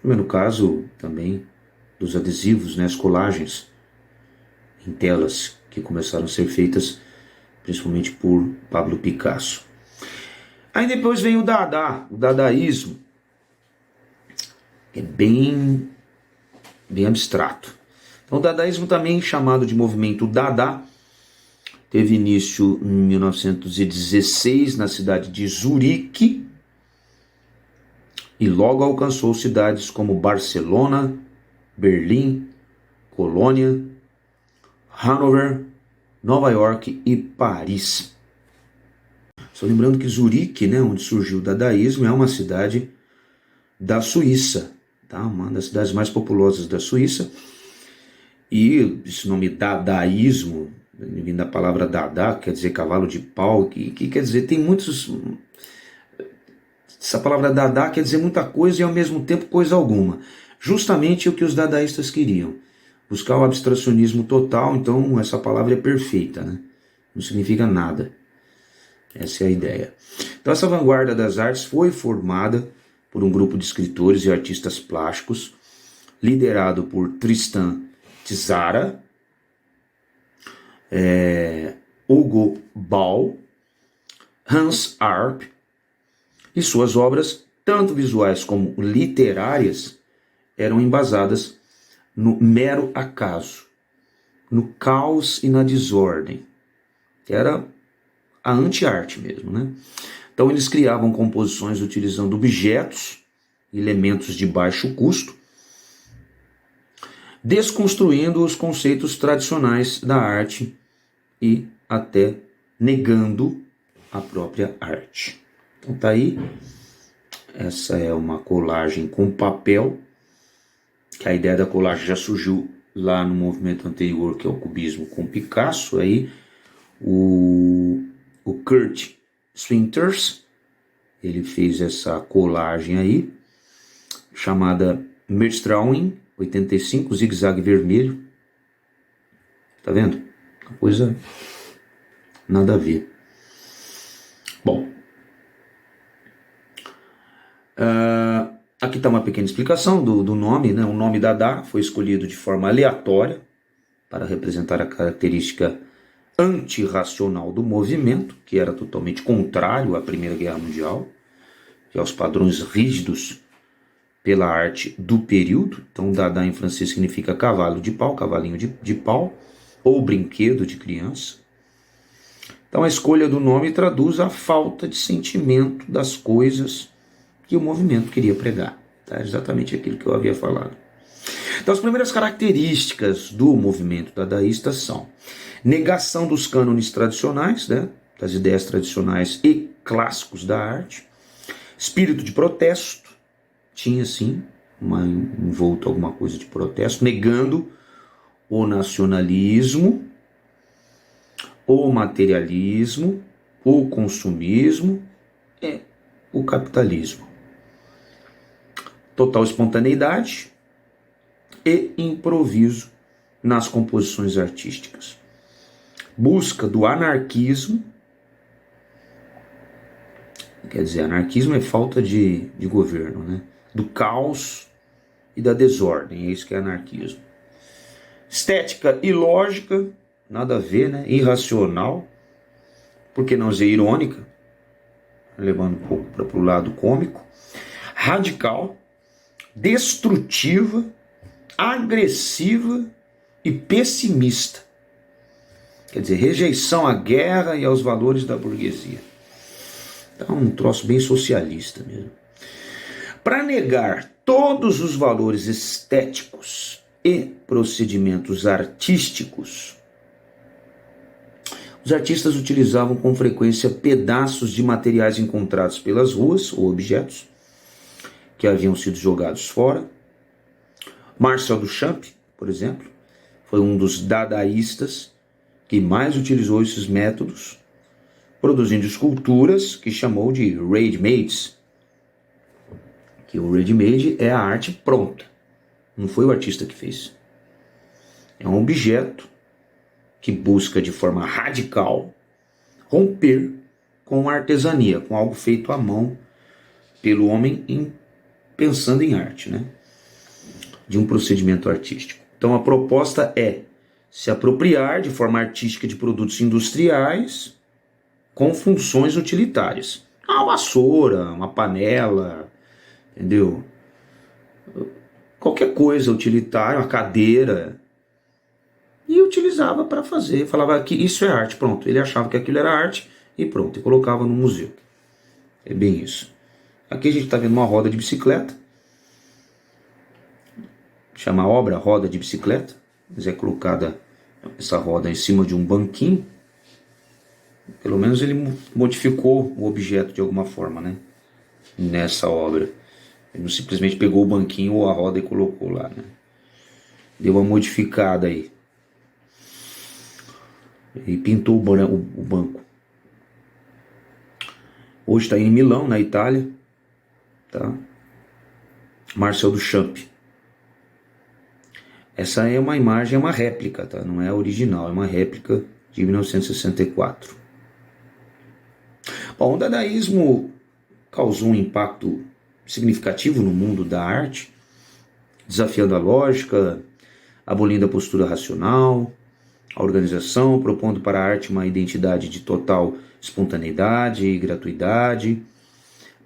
[SPEAKER 1] No caso também dos adesivos, né, as colagens em telas que começaram a ser feitas principalmente por Pablo Picasso. Aí depois vem o Dada, o dadaísmo, que é bem abstrato. Então o dadaísmo, também chamado de movimento Dada, teve início em 1916 na cidade de Zurique e logo alcançou cidades como Barcelona, Berlim, Colônia, Hanover, Nova York e Paris. Só lembrando que Zurique, né, onde surgiu o dadaísmo, é uma cidade da Suíça, tá? Uma das cidades mais populosas da Suíça. E esse nome dadaísmo, vindo da palavra dada, quer dizer cavalo de pau, que quer dizer, tem muitos... Essa palavra dada quer dizer muita coisa e ao mesmo tempo coisa alguma. Justamente o que os dadaístas queriam. Buscar o abstracionismo total, então essa palavra é perfeita, né? Não significa nada. Essa é a ideia. Então essa vanguarda das artes foi formada por um grupo de escritores e artistas plásticos, liderado por Tristan Tzara, Hugo Ball, Hans Arp, e suas obras, tanto visuais como literárias, eram embasadas no mero acaso, no caos e na desordem, que era a anti-arte mesmo, né? Então eles criavam composições utilizando objetos, elementos de baixo custo, desconstruindo os conceitos tradicionais da arte e até negando a própria arte. Então tá aí, essa é uma colagem com papel, que a ideia da colagem já surgiu lá no movimento anterior, que é o cubismo com Picasso. Aí o Kurt Swinters, ele fez essa colagem aí, chamada Merstrawing 85, zigue-zague vermelho. Tá vendo? Uma coisa nada a ver. Bom, aqui está uma pequena explicação do nome, né? O nome Dada foi escolhido de forma aleatória para representar a característica antirracional do movimento, que era totalmente contrário à Primeira Guerra Mundial e aos padrões rígidos pela arte do período. Então, Dada em francês significa cavalo de pau, cavalinho de pau, ou brinquedo de criança. Então, a escolha do nome traduz a falta de sentimento das coisas que o movimento queria pregar. Tá? Exatamente aquilo que eu havia falado. Então, as primeiras características do movimento dadaísta são negação dos cânones tradicionais, né, das ideias tradicionais e clássicos da arte, espírito de protesto, tinha sim envolto alguma coisa de protesto, negando o nacionalismo, o materialismo, o consumismo e o capitalismo. Total espontaneidade e improviso nas composições artísticas. Busca do anarquismo, quer dizer, anarquismo é falta de governo, né? Do caos e da desordem, é isso que é anarquismo. Estética e lógica, nada a ver, né? Irracional, por que não dizer irônica, levando um pouco para o lado cômico. Radical, destrutiva, agressiva e pessimista. Quer dizer, rejeição à guerra e aos valores da burguesia. Então, um troço bem socialista mesmo. Para negar todos os valores estéticos e procedimentos artísticos, os artistas utilizavam com frequência pedaços de materiais encontrados pelas ruas ou objetos que haviam sido jogados fora. Marcel Duchamp, por exemplo, foi um dos dadaístas que mais utilizou esses métodos, produzindo esculturas que chamou de ready-mades. Que o ready-made é a arte pronta, não foi o artista que fez. É um objeto que busca de forma radical romper com a artesania, com algo feito à mão pelo homem pensando em arte, né? De um procedimento artístico. Então a proposta é se apropriar de forma artística de produtos industriais com funções utilitárias. Uma vassoura, uma panela, entendeu? Qualquer coisa utilitária, uma cadeira. E utilizava para fazer, falava que isso é arte, pronto. Ele achava que aquilo era arte e pronto, e colocava no museu. É bem isso. Aqui a gente está vendo uma roda de bicicleta, chama a obra roda de bicicleta, mas é colocada essa roda em cima de um banquinho. Pelo menos ele modificou o objeto de alguma forma, né? Nessa obra. Ele não simplesmente pegou o banquinho ou a roda e colocou lá, né? Deu uma modificada aí. E pintou o banco. Hoje está em Milão, na Itália. Tá? Marcel Duchamp. Essa é uma imagem, é uma réplica, tá? Não é a original, é uma réplica de 1964. Bom, o dadaísmo causou um impacto significativo no mundo da arte, desafiando a lógica, abolindo a postura racional, a organização, propondo para a arte uma identidade de total espontaneidade e gratuidade.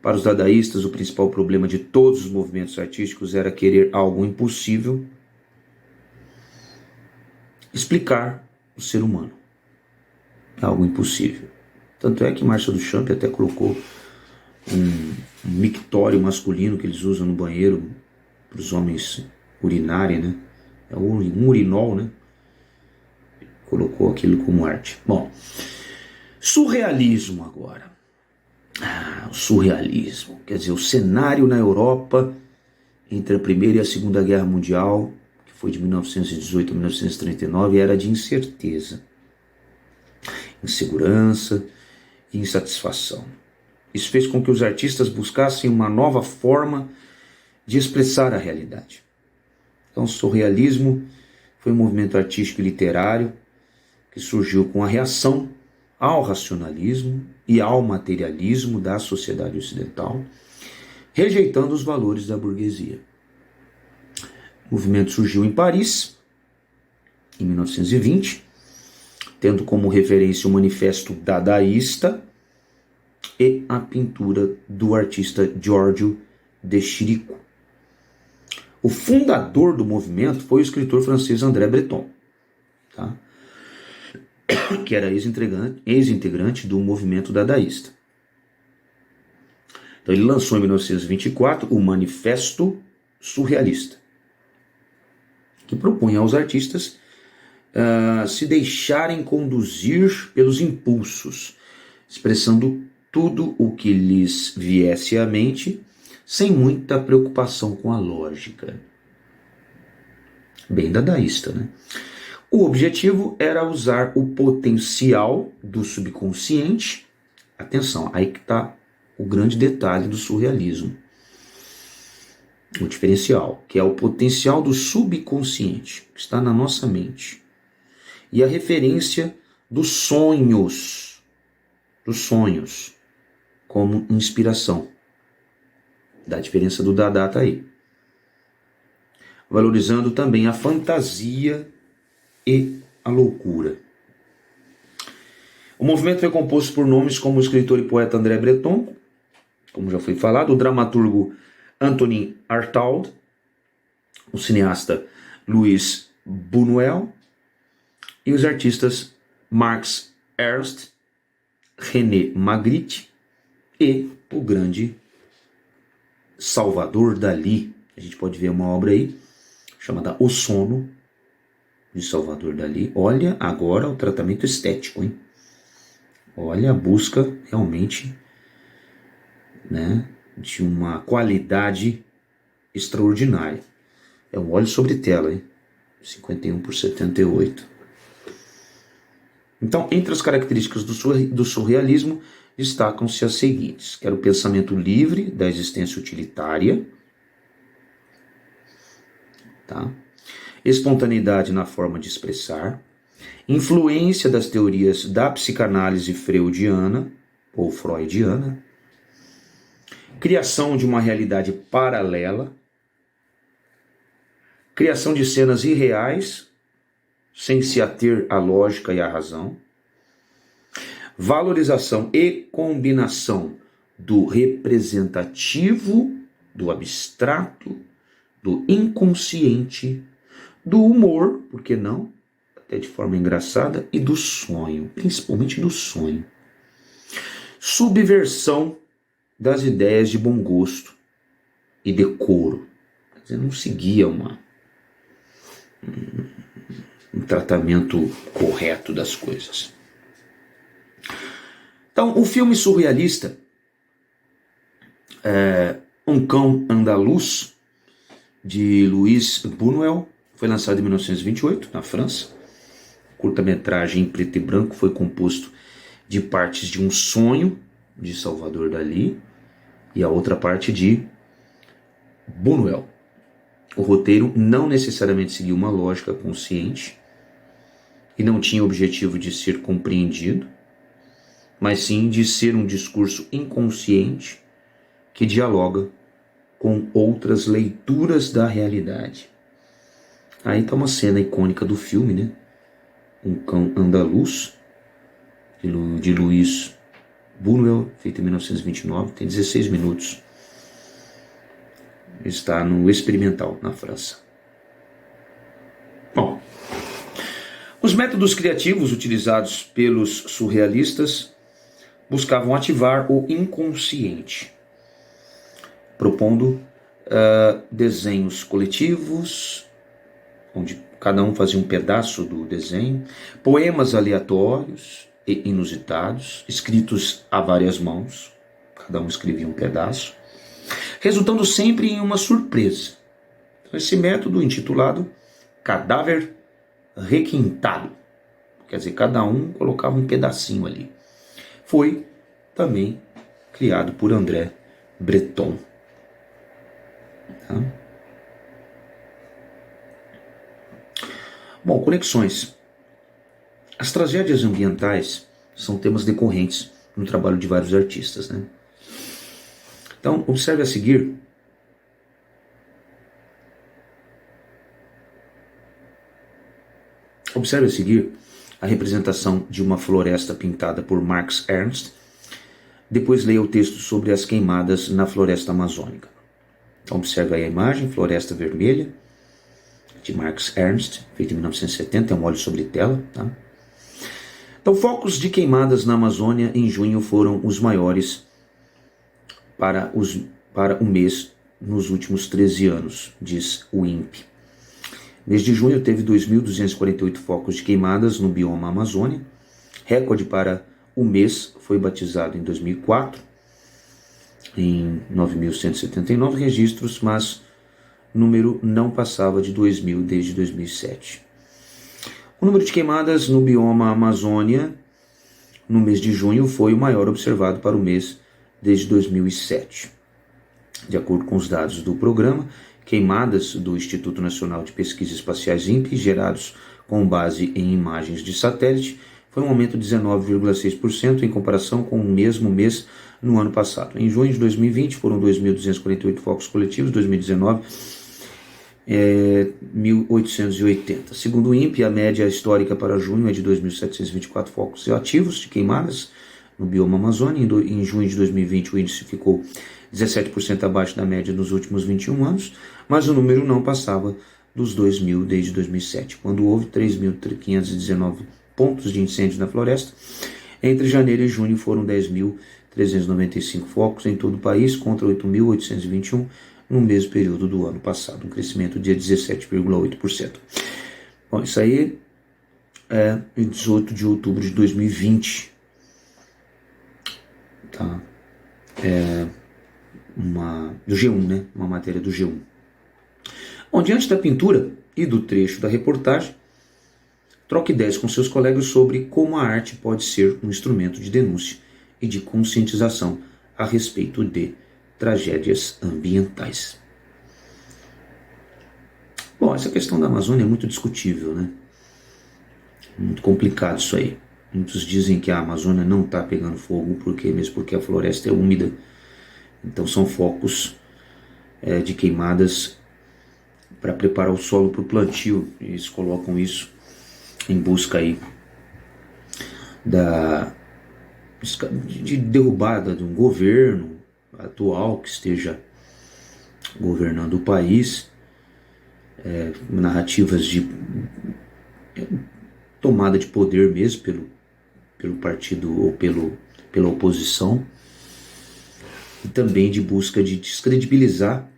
[SPEAKER 1] Para os dadaístas, o principal problema de todos os movimentos artísticos era querer algo impossível, explicar o ser humano. Algo impossível. Tanto é que Marcel Duchamp até colocou um mictório masculino que eles usam no banheiro para os homens urinarem, né? É um urinol, né? Colocou aquilo como arte. Bom, surrealismo agora. O surrealismo, quer dizer, o cenário na Europa entre a Primeira e a Segunda Guerra Mundial, que foi de 1918 a 1939, era de incerteza, insegurança e insatisfação. Isso fez com que os artistas buscassem uma nova forma de expressar a realidade. Então, o surrealismo foi um movimento artístico e literário que surgiu com a reação ao racionalismo e ao materialismo da sociedade ocidental, rejeitando os valores da burguesia. O movimento surgiu em Paris, em 1920, tendo como referência o Manifesto Dadaísta e a pintura do artista Giorgio de Chirico. O fundador do movimento foi o escritor francês André Breton, tá? Que era ex-integrante do movimento dadaísta. Então ele lançou em 1924 o Manifesto Surrealista, que propunha aos artistas se deixarem conduzir pelos impulsos, expressando tudo o que lhes viesse à mente, sem muita preocupação com a lógica. Bem dadaísta, né? O objetivo era usar o potencial do subconsciente. Atenção, aí que está o grande detalhe do surrealismo. O diferencial, que é o potencial do subconsciente, que está na nossa mente. E a referência dos sonhos, como inspiração. Da diferença do Dada tá aí. Valorizando também a fantasia e a loucura. O movimento foi composto por nomes como o escritor e poeta André Breton, como já foi falado, o dramaturgo Antonin Artaud, o cineasta Louis Buñuel e os artistas Max Ernst, René Magritte e o grande Salvador Dalí. A gente pode ver uma obra aí chamada O Sono, de Salvador Dalí. Olha agora o tratamento estético, hein? Olha a busca realmente, né, de uma qualidade extraordinária. É um óleo sobre tela, hein? 51 por 78. Então, entre as características do surrealismo, destacam-se as seguintes, que era o pensamento livre da existência utilitária, tá? Espontaneidade na forma de expressar, influência das teorias da psicanálise freudiana ou freudiana, criação de uma realidade paralela, criação de cenas irreais, sem se ater à lógica e à razão, valorização e combinação do representativo, do abstrato, do inconsciente, do humor, por que não? Até de forma engraçada, e do sonho, principalmente do sonho. Subversão das ideias de bom gosto e decoro. Quer dizer, não seguia um tratamento correto das coisas. Então, o filme surrealista, Um Cão Andaluz, de Louis Buñuel, foi lançado em 1928, na França. Curta-metragem em preto e branco, foi composto de partes de Um Sonho, de Salvador Dalí, e a outra parte de Buñuel. O roteiro não necessariamente seguia uma lógica consciente e não tinha o objetivo de ser compreendido, mas sim de ser um discurso inconsciente que dialoga com outras leituras da realidade. Aí está uma cena icônica do filme, né? Um Cão Andaluz, de Louis Buñuel, feito em 1929, tem 16 minutos. Está no Experimental, na França. Bom, os métodos criativos utilizados pelos surrealistas buscavam ativar o inconsciente, propondo desenhos coletivos, onde cada um fazia um pedaço do desenho, poemas aleatórios e inusitados, escritos a várias mãos, cada um escrevia um pedaço, resultando sempre em uma surpresa. Então, esse método, intitulado Cadáver Requintado, quer dizer, cada um colocava um pedacinho ali, foi também criado por André Breton. Tá? Bom, conexões. As tragédias ambientais são temas decorrentes no trabalho de vários artistas, né? Então, observe a seguir a representação de uma floresta pintada por Max Ernst. Depois leia o texto sobre as queimadas na floresta amazônica. Observe aí a imagem, Floresta Vermelha, de Max Ernst, feito em 1970, é um óleo sobre tela. Tá? Então, focos de queimadas na Amazônia em junho foram os maiores para o mês nos últimos 13 anos, diz o INPE. Mês de junho teve 2.248 focos de queimadas no bioma Amazônia. Recorde para o mês foi batizado em 2004, em 9.179 registros, mas o número não passava de 2.000 desde 2007. O número de queimadas no bioma Amazônia no mês de junho foi o maior observado para o mês desde 2007. De acordo com os dados do programa, queimadas do Instituto Nacional de Pesquisas Espaciais INPE, gerados com base em imagens de satélite, foi um aumento de 19,6% em comparação com o mesmo mês no ano passado. Em junho de 2020 foram 2.248 focos coletivos, 2019 1.880. Segundo o INPE, a média histórica para junho é de 2.724 focos ativos de queimadas no bioma Amazônia. Em junho de 2020 o índice ficou 17% abaixo da média dos últimos 21 anos, mas o número não passava dos 2.000 desde 2007, quando houve 3.519 pontos de incêndio na floresta. Entre janeiro e junho foram 10.395 focos em todo o país, contra 8.821 no mesmo período do ano passado, um crescimento de 17,8%. Bom, isso aí é em 18 de outubro de 2020. Tá? Do G1, né? Uma matéria do G1. Bom, diante da pintura e do trecho da reportagem, troque ideias com seus colegas sobre como a arte pode ser um instrumento de denúncia e de conscientização a respeito de tragédias ambientais. Bom, essa questão da Amazônia é muito discutível, né? Muito complicado isso aí. Muitos dizem que a Amazônia não está pegando fogo mesmo porque a floresta é úmida. Então são focos de queimadas para preparar o solo para o plantio. Eles colocam isso em busca aí de derrubada de um governo atual que esteja governando o país, narrativas de tomada de poder mesmo pelo partido ou pela oposição, e também de busca de descredibilizar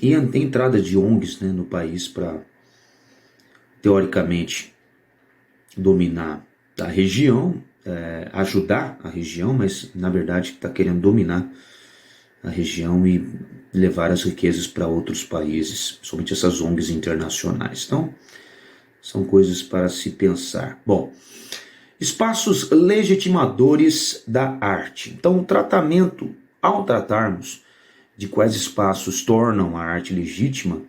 [SPEAKER 1] e a entrada de ONGs, né, no país para, teoricamente, dominar a região, ajudar a região, mas na verdade está querendo dominar a região e levar as riquezas para outros países, somente essas ONGs internacionais. Então, são coisas para se pensar. Bom, espaços legitimadores da arte. Então, ao tratarmos de quais espaços tornam a arte legítima,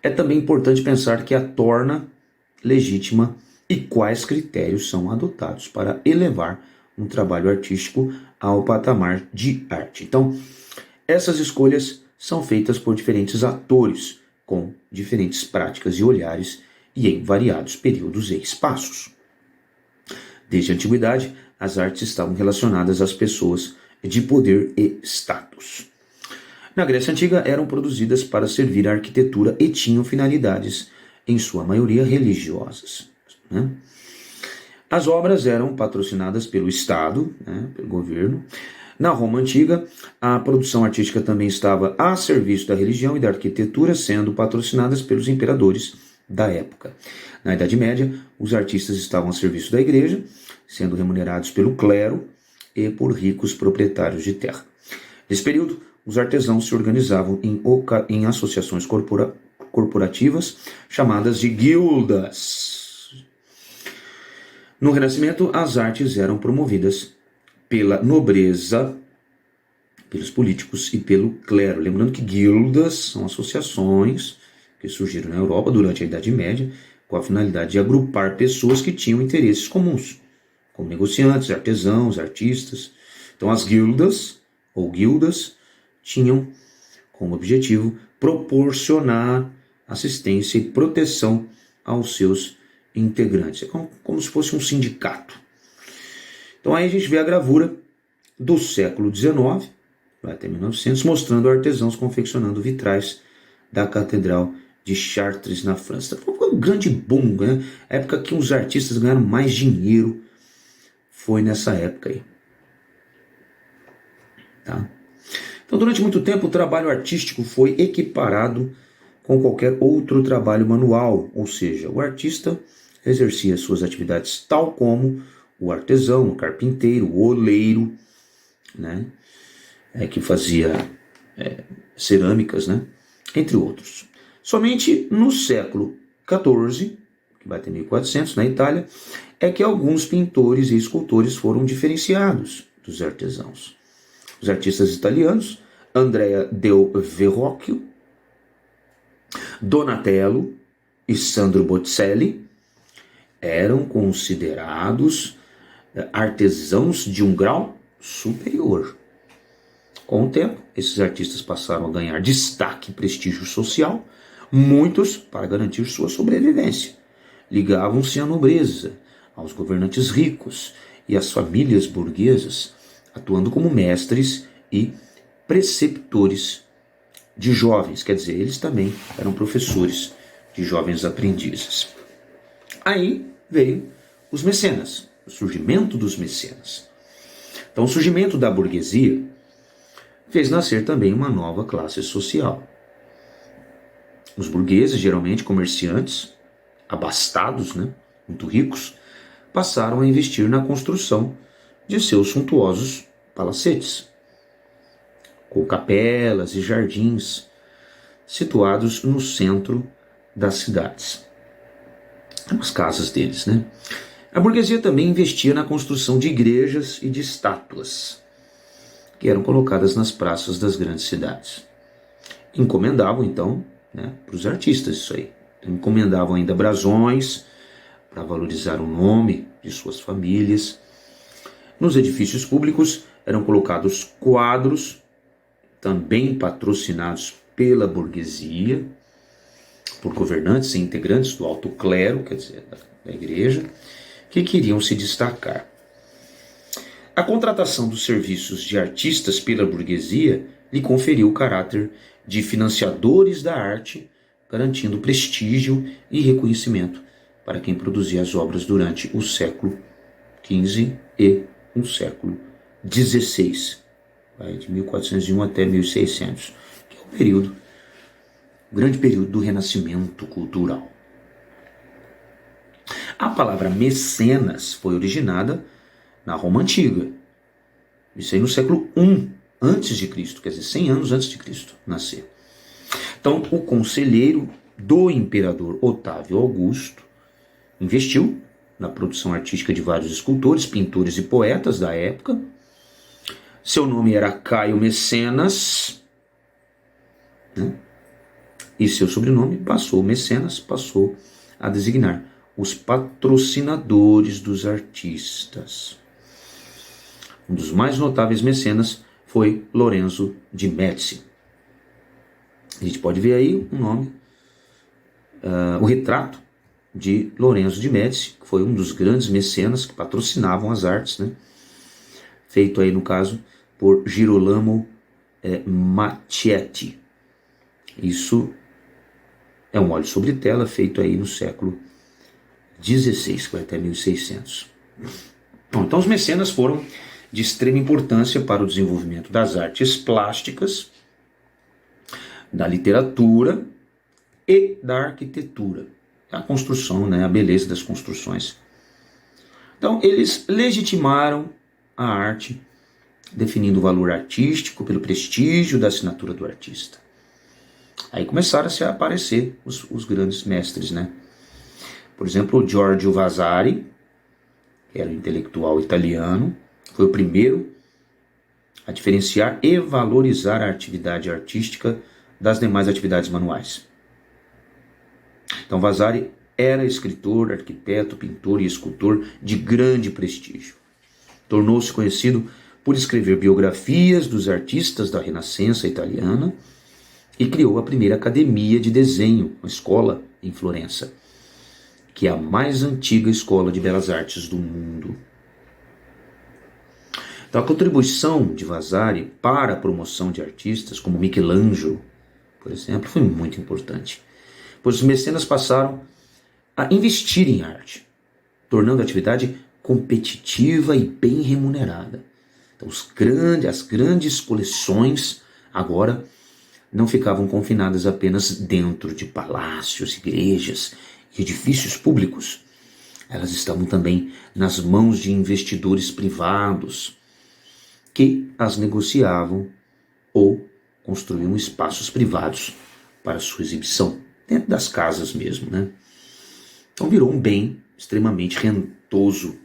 [SPEAKER 1] é também importante pensar que a torna legítima e quais critérios são adotados para elevar um trabalho artístico ao patamar de arte. Então, essas escolhas são feitas por diferentes atores, com diferentes práticas e olhares e em variados períodos e espaços. Desde a antiguidade, as artes estavam relacionadas às pessoas de poder e status. Na Grécia Antiga, eram produzidas para servir à arquitetura e tinham finalidades, em sua maioria, religiosas. Né? As obras eram patrocinadas pelo Estado, né, pelo governo. Na Roma Antiga, a produção artística também estava a serviço da religião e da arquitetura, sendo patrocinadas pelos imperadores da época. Na Idade Média, os artistas estavam a serviço da igreja, sendo remunerados pelo clero e por ricos proprietários de terra. Nesse período, os artesãos se organizavam em associações corporativas chamadas de guildas. No Renascimento, as artes eram promovidas pela nobreza, pelos políticos e pelo clero. Lembrando que guildas são associações que surgiram na Europa durante a Idade Média com a finalidade de agrupar pessoas que tinham interesses comuns, como negociantes, artesãos, artistas. Então as guildas ou guildas tinham como objetivo proporcionar assistência e proteção aos seus integrantes. É como se fosse um sindicato. Então aí a gente vê a gravura do século XIX, vai até 1900, mostrando artesãos confeccionando vitrais da Catedral de Chartres, na França. Foi um grande boom, né? A época que os artistas ganharam mais dinheiro foi nessa época aí. Tá? Então, durante muito tempo, o trabalho artístico foi equiparado com qualquer outro trabalho manual, ou seja, o artista exercia suas atividades tal como o artesão, o carpinteiro, o oleiro, né? Que fazia cerâmicas, né? Entre outros. Somente no século XIV, que vai até 1400, na Itália, é que alguns pintores e escultores foram diferenciados dos artesãos. Os artistas italianos, Andrea del Verrocchio, Donatello e Sandro Botticelli, eram considerados artesãos de um grau superior. Com o tempo, esses artistas passaram a ganhar destaque e prestígio social, muitos para garantir sua sobrevivência. Ligavam-se à nobreza, aos governantes ricos e às famílias burguesas, atuando como mestres e preceptores de jovens, quer dizer, eles também eram professores de jovens aprendizes. Aí veio os mecenas, o surgimento dos mecenas. Então, o surgimento da burguesia fez nascer também uma nova classe social. Os burgueses, geralmente comerciantes, abastados, né, muito ricos, passaram a investir na construção de seus suntuosos palacetes, com capelas e jardins situados no centro das cidades. As casas deles, né? A burguesia também investia na construção de igrejas e de estátuas, que eram colocadas nas praças das grandes cidades. Encomendavam, então, né, para os artistas isso aí. Encomendavam ainda brasões para valorizar o nome de suas famílias. Nos edifícios públicos eram colocados quadros, também patrocinados pela burguesia, por governantes e integrantes do alto clero, quer dizer, da igreja, que queriam se destacar. A contratação dos serviços de artistas pela burguesia lhe conferiu o caráter de financiadores da arte, garantindo prestígio e reconhecimento para quem produzia as obras durante o século XV e o século XVI, de 1401 até 1600, que é o grande período do renascimento cultural. A palavra mecenas foi originada na Roma Antiga, isso aí no século I antes de Cristo, quer dizer, 100 anos antes de Cristo nascer. Então, o conselheiro do imperador Otávio Augusto investiu na produção artística de vários escultores, pintores e poetas da época. Seu nome era Caio Mecenas, né? E seu sobrenome Mecenas, passou a designar os patrocinadores dos artistas. Um dos mais notáveis mecenas foi Lorenzo de Médici. A gente pode ver aí o nome, o retrato de Lorenzo de Médici, que foi um dos grandes mecenas que patrocinavam as artes, né? Feito aí, no caso, por Girolamo Macchietti. Isso é um óleo sobre tela feito aí no século XVI, que vai até 1600. Bom, então os mecenas foram de extrema importância para o desenvolvimento das artes plásticas, da literatura e da arquitetura. A construção, né, a beleza das construções. Então, eles legitimaram a arte, definindo o valor artístico pelo prestígio da assinatura do artista. Aí começaram a se aparecer os grandes mestres, né? Por exemplo, Giorgio Vasari, que era um intelectual italiano, foi o primeiro a diferenciar e valorizar a atividade artística das demais atividades manuais. Então, Vasari era escritor, arquiteto, pintor e escultor de grande prestígio. Tornou-se conhecido por escrever biografias dos artistas da Renascença italiana e criou a primeira academia de desenho, uma escola em Florença, que é a mais antiga escola de belas artes do mundo. Então, a contribuição de Vasari para a promoção de artistas como Michelangelo, por exemplo, foi muito importante, pois os mecenas passaram a investir em arte, tornando a atividade competitiva e bem remunerada. Então, as grandes coleções agora não ficavam confinadas apenas dentro de palácios, igrejas e edifícios públicos. Elas estavam também nas mãos de investidores privados que as negociavam ou construíam espaços privados para sua exibição, dentro das casas mesmo, né? Então virou um bem extremamente rentoso,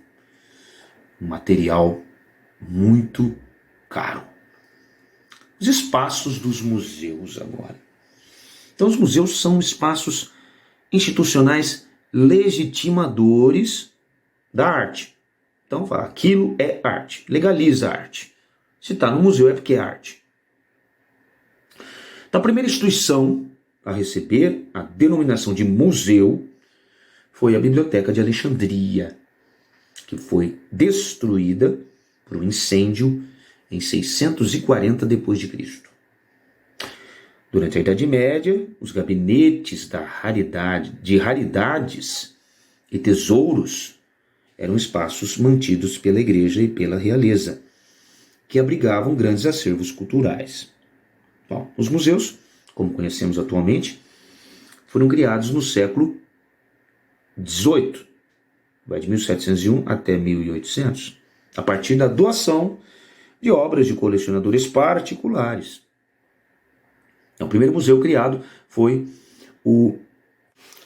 [SPEAKER 1] um material muito caro. Os espaços dos museus agora. Então os museus são espaços institucionais legitimadores da arte. Então fala, aquilo é arte, legaliza a arte. Se está no museu é porque é arte. Então, a primeira instituição a receber a denominação de museu foi a Biblioteca de Alexandria, que foi destruída por um incêndio em 640 d.C. Durante a Idade Média, os gabinetes de raridades e tesouros eram espaços mantidos pela igreja e pela realeza, que abrigavam grandes acervos culturais. Bom, os museus, como conhecemos atualmente, foram criados no século XVIII, vai de 1701 até 1800, a partir da doação de obras de colecionadores particulares. Então, o primeiro museu criado foi o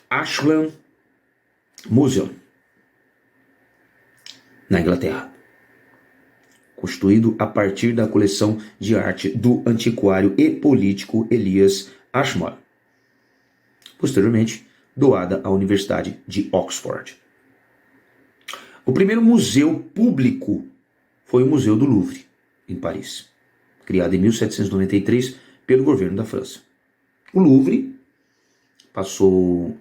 [SPEAKER 1] Ashland Museum, na Inglaterra, constituído a partir da coleção de arte do antiquário e político Elias Ashmole, posteriormente doada à Universidade de Oxford. O primeiro museu público foi o Museu do Louvre, em Paris, criado em 1793 pelo governo da França. O Louvre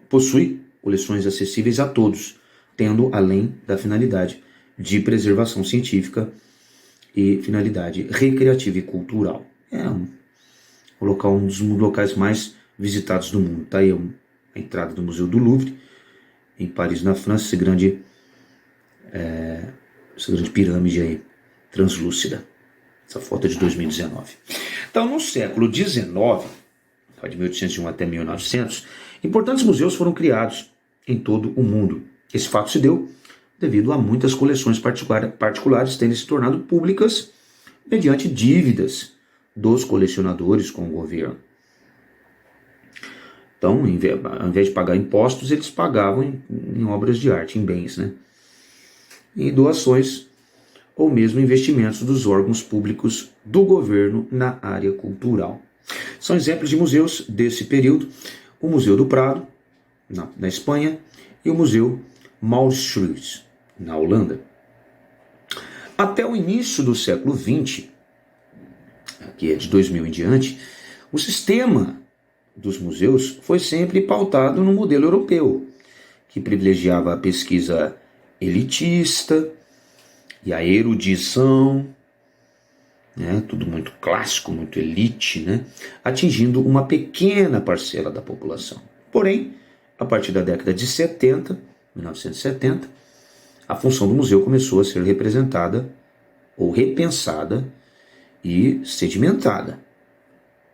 [SPEAKER 1] possui coleções acessíveis a todos, tendo além da finalidade de preservação científica e finalidade recreativa e cultural. É um dos locais mais visitados do mundo. Está aí a entrada do Museu do Louvre, em Paris, na França, essa grande pirâmide aí, translúcida. Essa foto é de 2019. Então, no século XIX, de 1801 até 1900, importantes museus foram criados em todo o mundo. Esse fato se deu devido a muitas coleções particulares terem se tornado públicas mediante dívidas dos colecionadores com o governo. Então, ao invés de pagar impostos, eles pagavam em obras de arte, em bens, né? Em doações ou mesmo investimentos dos órgãos públicos do governo na área cultural. São exemplos de museus desse período: o Museu do Prado, na Espanha, e o Museu Mauritshuis, na Holanda. Até o início do século XX, que é de 2000 em diante, o sistema dos museus foi sempre pautado no modelo europeu, que privilegiava a pesquisa elitista e a erudição, né, tudo muito clássico, muito elite, né, atingindo uma pequena parcela da população. Porém, a partir da década de 1970, a função do museu começou a ser representada ou repensada e sedimentada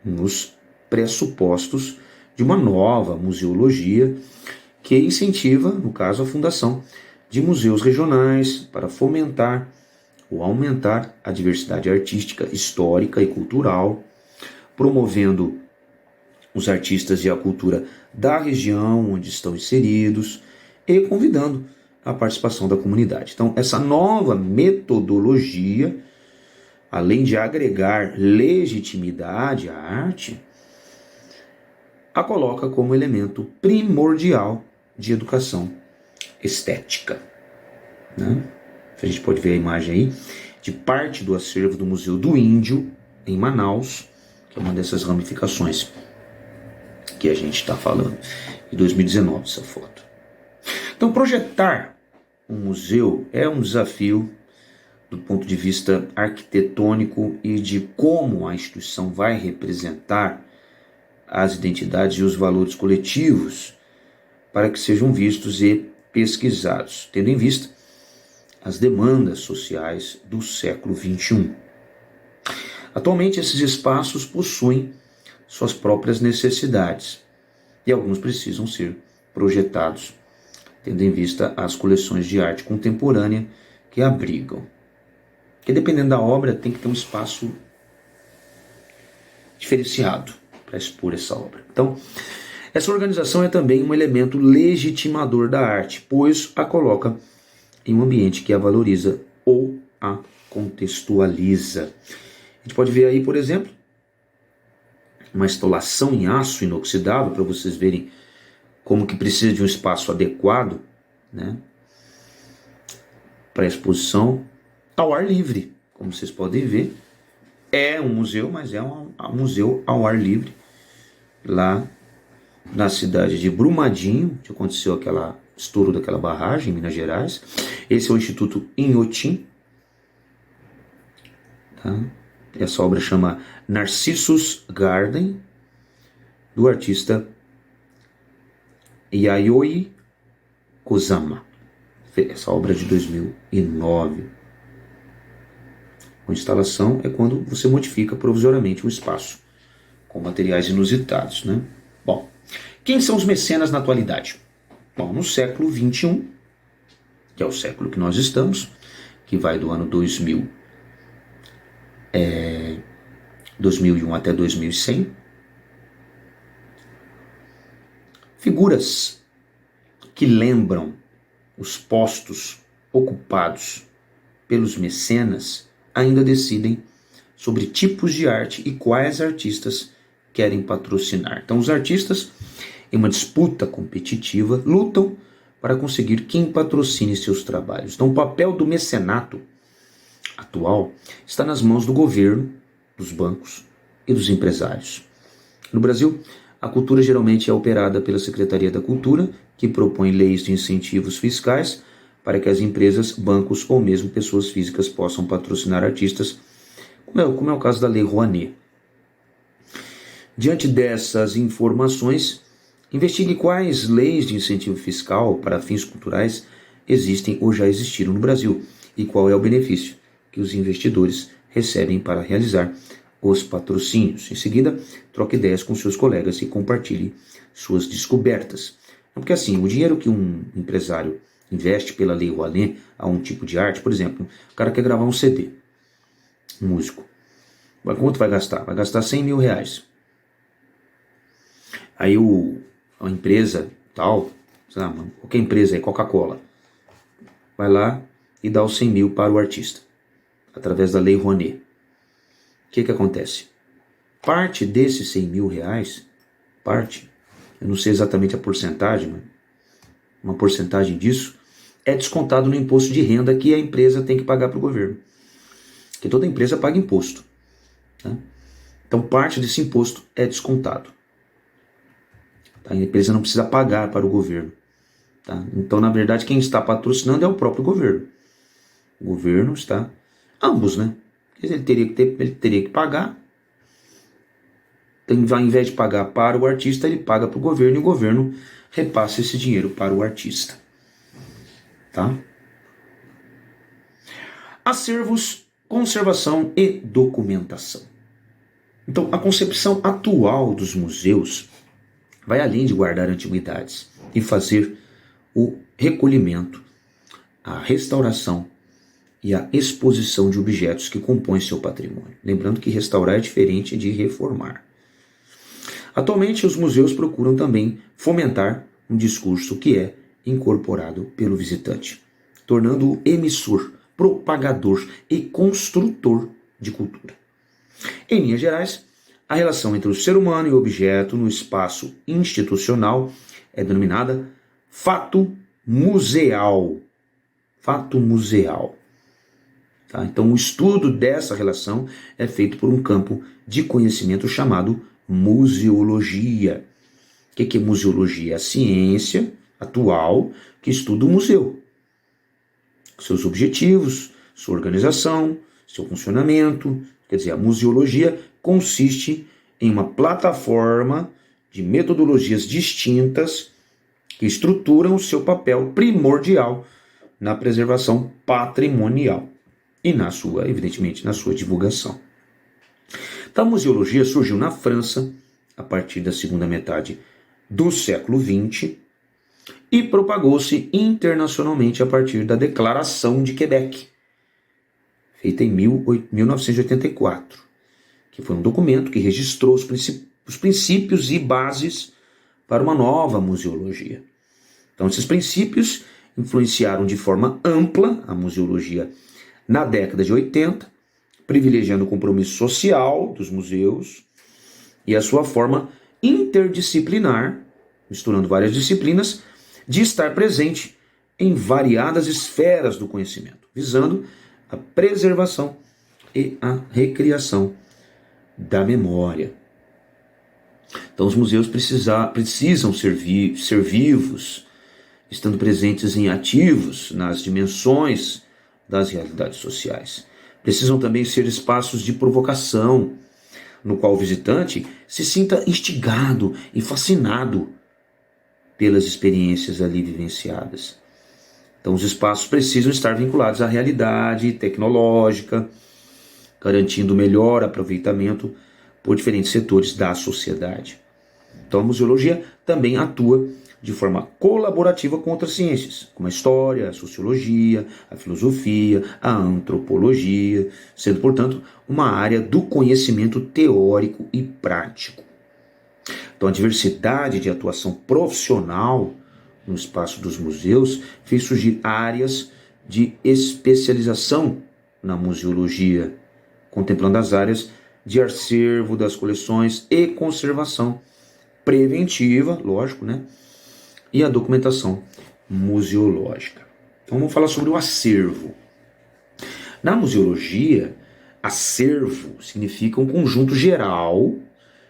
[SPEAKER 1] nos pressupostos de uma nova museologia que incentiva, no caso, a fundação de museus regionais para fomentar ou aumentar a diversidade artística, histórica e cultural, promovendo os artistas e a cultura da região onde estão inseridos e convidando a participação da comunidade. Então, essa nova metodologia, além de agregar legitimidade à arte, a coloca como elemento primordial de educação estética. Né? A gente pode ver a imagem aí de parte do acervo do Museu do Índio, em Manaus, que é uma dessas ramificações que a gente está falando. Em 2019, essa foto. Então, projetar um museu é um desafio do ponto de vista arquitetônico e de como a instituição vai representar as identidades e os valores coletivos para que sejam vistos e pesquisados, tendo em vista as demandas sociais do século XXI. Atualmente, esses espaços possuem suas próprias necessidades e alguns precisam ser projetados, tendo em vista as coleções de arte contemporânea que abrigam. Porque dependendo da obra, tem que ter um espaço diferenciado para expor essa obra. Então, essa organização é também um elemento legitimador da arte, pois a coloca em um ambiente que a valoriza ou a contextualiza. A gente pode ver aí, por exemplo, uma instalação em aço inoxidável, para vocês verem como que precisa de um espaço adequado, né, para exposição ao ar livre. Como vocês podem ver, é um museu, mas é um museu ao ar livre, lá na cidade de Brumadinho, que aconteceu aquele estouro daquela barragem em Minas Gerais. Esse é o Instituto Inhotim. Tá? Essa obra chama Narcissus Garden, do artista Yayoi Kusama. Essa obra é de 2009. Uma instalação é quando você modifica provisoriamente um espaço com materiais inusitados, né? Bom, quem são os mecenas na atualidade? Bom, no século XXI, que é o século que nós estamos, que vai do ano 2001 até 2100, figuras que lembram os postos ocupados pelos mecenas ainda decidem sobre tipos de arte e quais artistas querem patrocinar. Então, os artistas, em uma disputa competitiva, lutam para conseguir quem patrocine seus trabalhos. Então, o papel do mecenato atual está nas mãos do governo, dos bancos e dos empresários. No Brasil, a cultura geralmente é operada pela Secretaria da Cultura, que propõe leis de incentivos fiscais para que as empresas, bancos ou mesmo pessoas físicas possam patrocinar artistas, como é o caso da Lei Rouanet. Diante dessas informações, investigue quais leis de incentivo fiscal para fins culturais existem ou já existiram no Brasil e qual é o benefício que os investidores recebem para realizar os patrocínios. Em seguida, troque ideias com seus colegas e compartilhe suas descobertas. Porque assim, o dinheiro que um empresário investe pela Lei Rouanet a um tipo de arte, por exemplo, o cara quer gravar um CD, um músico. Quanto vai gastar? Vai gastar 100 mil reais. Aí a empresa tal, qualquer empresa aí, Coca-Cola, vai lá e dá os 100 mil para o artista, através da Lei Rouanet. O que acontece? Parte desses 100 mil reais, eu não sei exatamente a porcentagem, mas uma porcentagem disso é descontado no imposto de renda que a empresa tem que pagar para o governo. Porque toda empresa paga imposto. Tá? Então parte desse imposto é descontado. Tá? A empresa não precisa pagar para o governo. Tá? Então, na verdade, quem está patrocinando é o próprio governo. O governo está... Ambos, né? Ele teria que pagar. Então, ao invés de pagar para o artista, ele paga para o governo e o governo repassa esse dinheiro para o artista. Tá? Acervos, conservação e documentação. Então, a concepção atual dos museus vai além de guardar antiguidades e fazer o recolhimento, a restauração e a exposição de objetos que compõem seu patrimônio. Lembrando que restaurar é diferente de reformar. Atualmente, os museus procuram também fomentar um discurso que é incorporado pelo visitante, tornando-o emissor, propagador e construtor de cultura. Em linhas gerais, a relação entre o ser humano e o objeto no espaço institucional é denominada fato museal. Fato museal. Tá? Então, o estudo dessa relação é feito por um campo de conhecimento chamado museologia. O que é museologia? A ciência, atual que estuda o museu. Seus objetivos, sua organização, seu funcionamento. Quer dizer, a museologia consiste em uma plataforma de metodologias distintas que estruturam o seu papel primordial na preservação patrimonial e evidentemente, na sua divulgação. Então, a museologia surgiu na França a partir da segunda metade do século XX e propagou-se internacionalmente a partir da Declaração de Quebec, feita em 1984, que foi um documento que registrou os princípios e bases para uma nova museologia. Então, esses princípios influenciaram de forma ampla a museologia na década de 80, privilegiando o compromisso social dos museus e a sua forma interdisciplinar, misturando várias disciplinas, de estar presente em variadas esferas do conhecimento, visando a preservação e a recriação da memória. Então, os museus precisam ser vivos, estando presentes em ativos nas dimensões das realidades sociais. Precisam também ser espaços de provocação, no qual o visitante se sinta instigado e fascinado pelas experiências ali vivenciadas. Então, os espaços precisam estar vinculados à realidade tecnológica, garantindo melhor aproveitamento por diferentes setores da sociedade. Então, a museologia também atua de forma colaborativa com outras ciências, como a história, a sociologia, a filosofia, a antropologia, sendo, portanto, uma área do conhecimento teórico e prático. Então, a diversidade de atuação profissional no espaço dos museus fez surgir áreas de especialização na museologia, contemplando as áreas de acervo das coleções e conservação preventiva, lógico, né? E a documentação museológica. Então vamos falar sobre o acervo. Na museologia, acervo significa um conjunto geral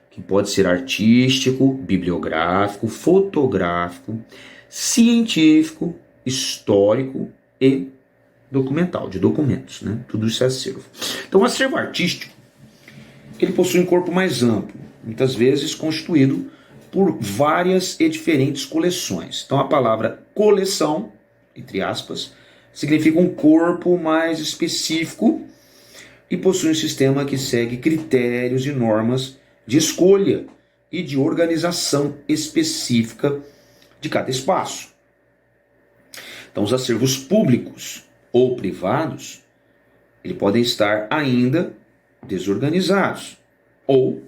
[SPEAKER 1] que pode ser artístico, bibliográfico, fotográfico, científico, histórico e documental, de documentos, né? Tudo isso é acervo. Então, o acervo artístico, ele possui um corpo mais amplo, muitas vezes constituído por várias e diferentes coleções. Então, a palavra coleção, entre aspas, significa um corpo mais específico e possui um sistema que segue critérios e normas de escolha e de organização específica de cada espaço. Então, os acervos públicos ou privados, eles podem estar ainda desorganizados ou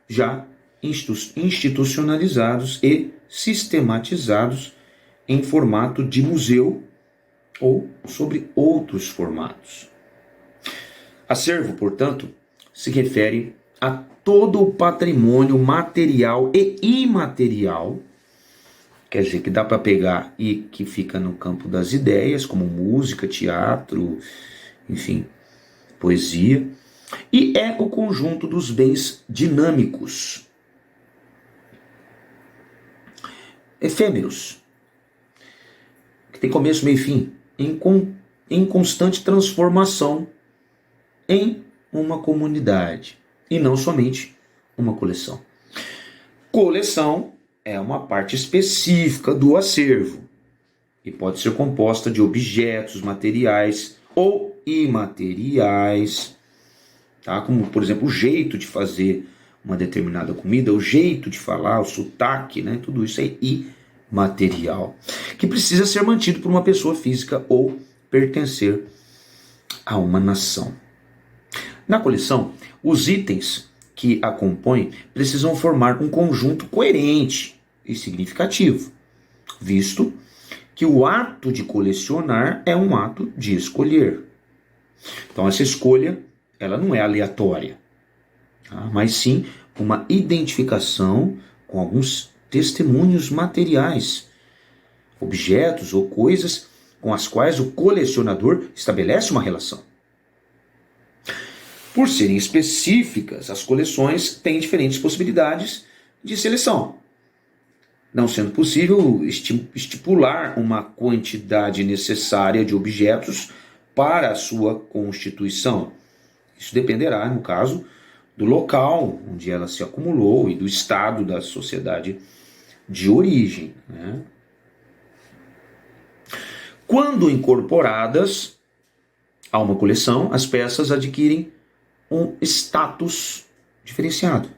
[SPEAKER 1] já institucionalizados e sistematizados em formato de museu ou sobre outros formatos. Acervo, portanto, se refere a todo o patrimônio material e imaterial, quer dizer, que dá para pegar e que fica no campo das ideias, como música, teatro, enfim, poesia, e é o conjunto dos bens dinâmicos, efêmeros, que tem começo, meio e fim, em constante transformação em uma comunidade, e não somente uma coleção. Coleção é uma parte específica do acervo e pode ser composta de objetos materiais ou imateriais, tá? Como, por exemplo, o jeito de fazer uma determinada comida, o jeito de falar, o sotaque, né? Tudo isso é imaterial, que precisa ser mantido por uma pessoa física ou pertencer a uma nação. Na coleção, os itens que a compõem precisam formar um conjunto coerente e significativo, visto que o ato de colecionar é um ato de escolher. Então, essa escolha, ela não é aleatória, tá? Mas sim uma identificação com alguns testemunhos materiais, objetos ou coisas com as quais o colecionador estabelece uma relação. Por serem específicas, as coleções têm diferentes possibilidades de seleção. não sendo possível estipular uma quantidade necessária de objetos para a sua constituição. Isso dependerá, no caso, do local onde ela se acumulou e do estado da sociedade de origem, né? Quando incorporadas a uma coleção, as peças adquirem um status diferenciado,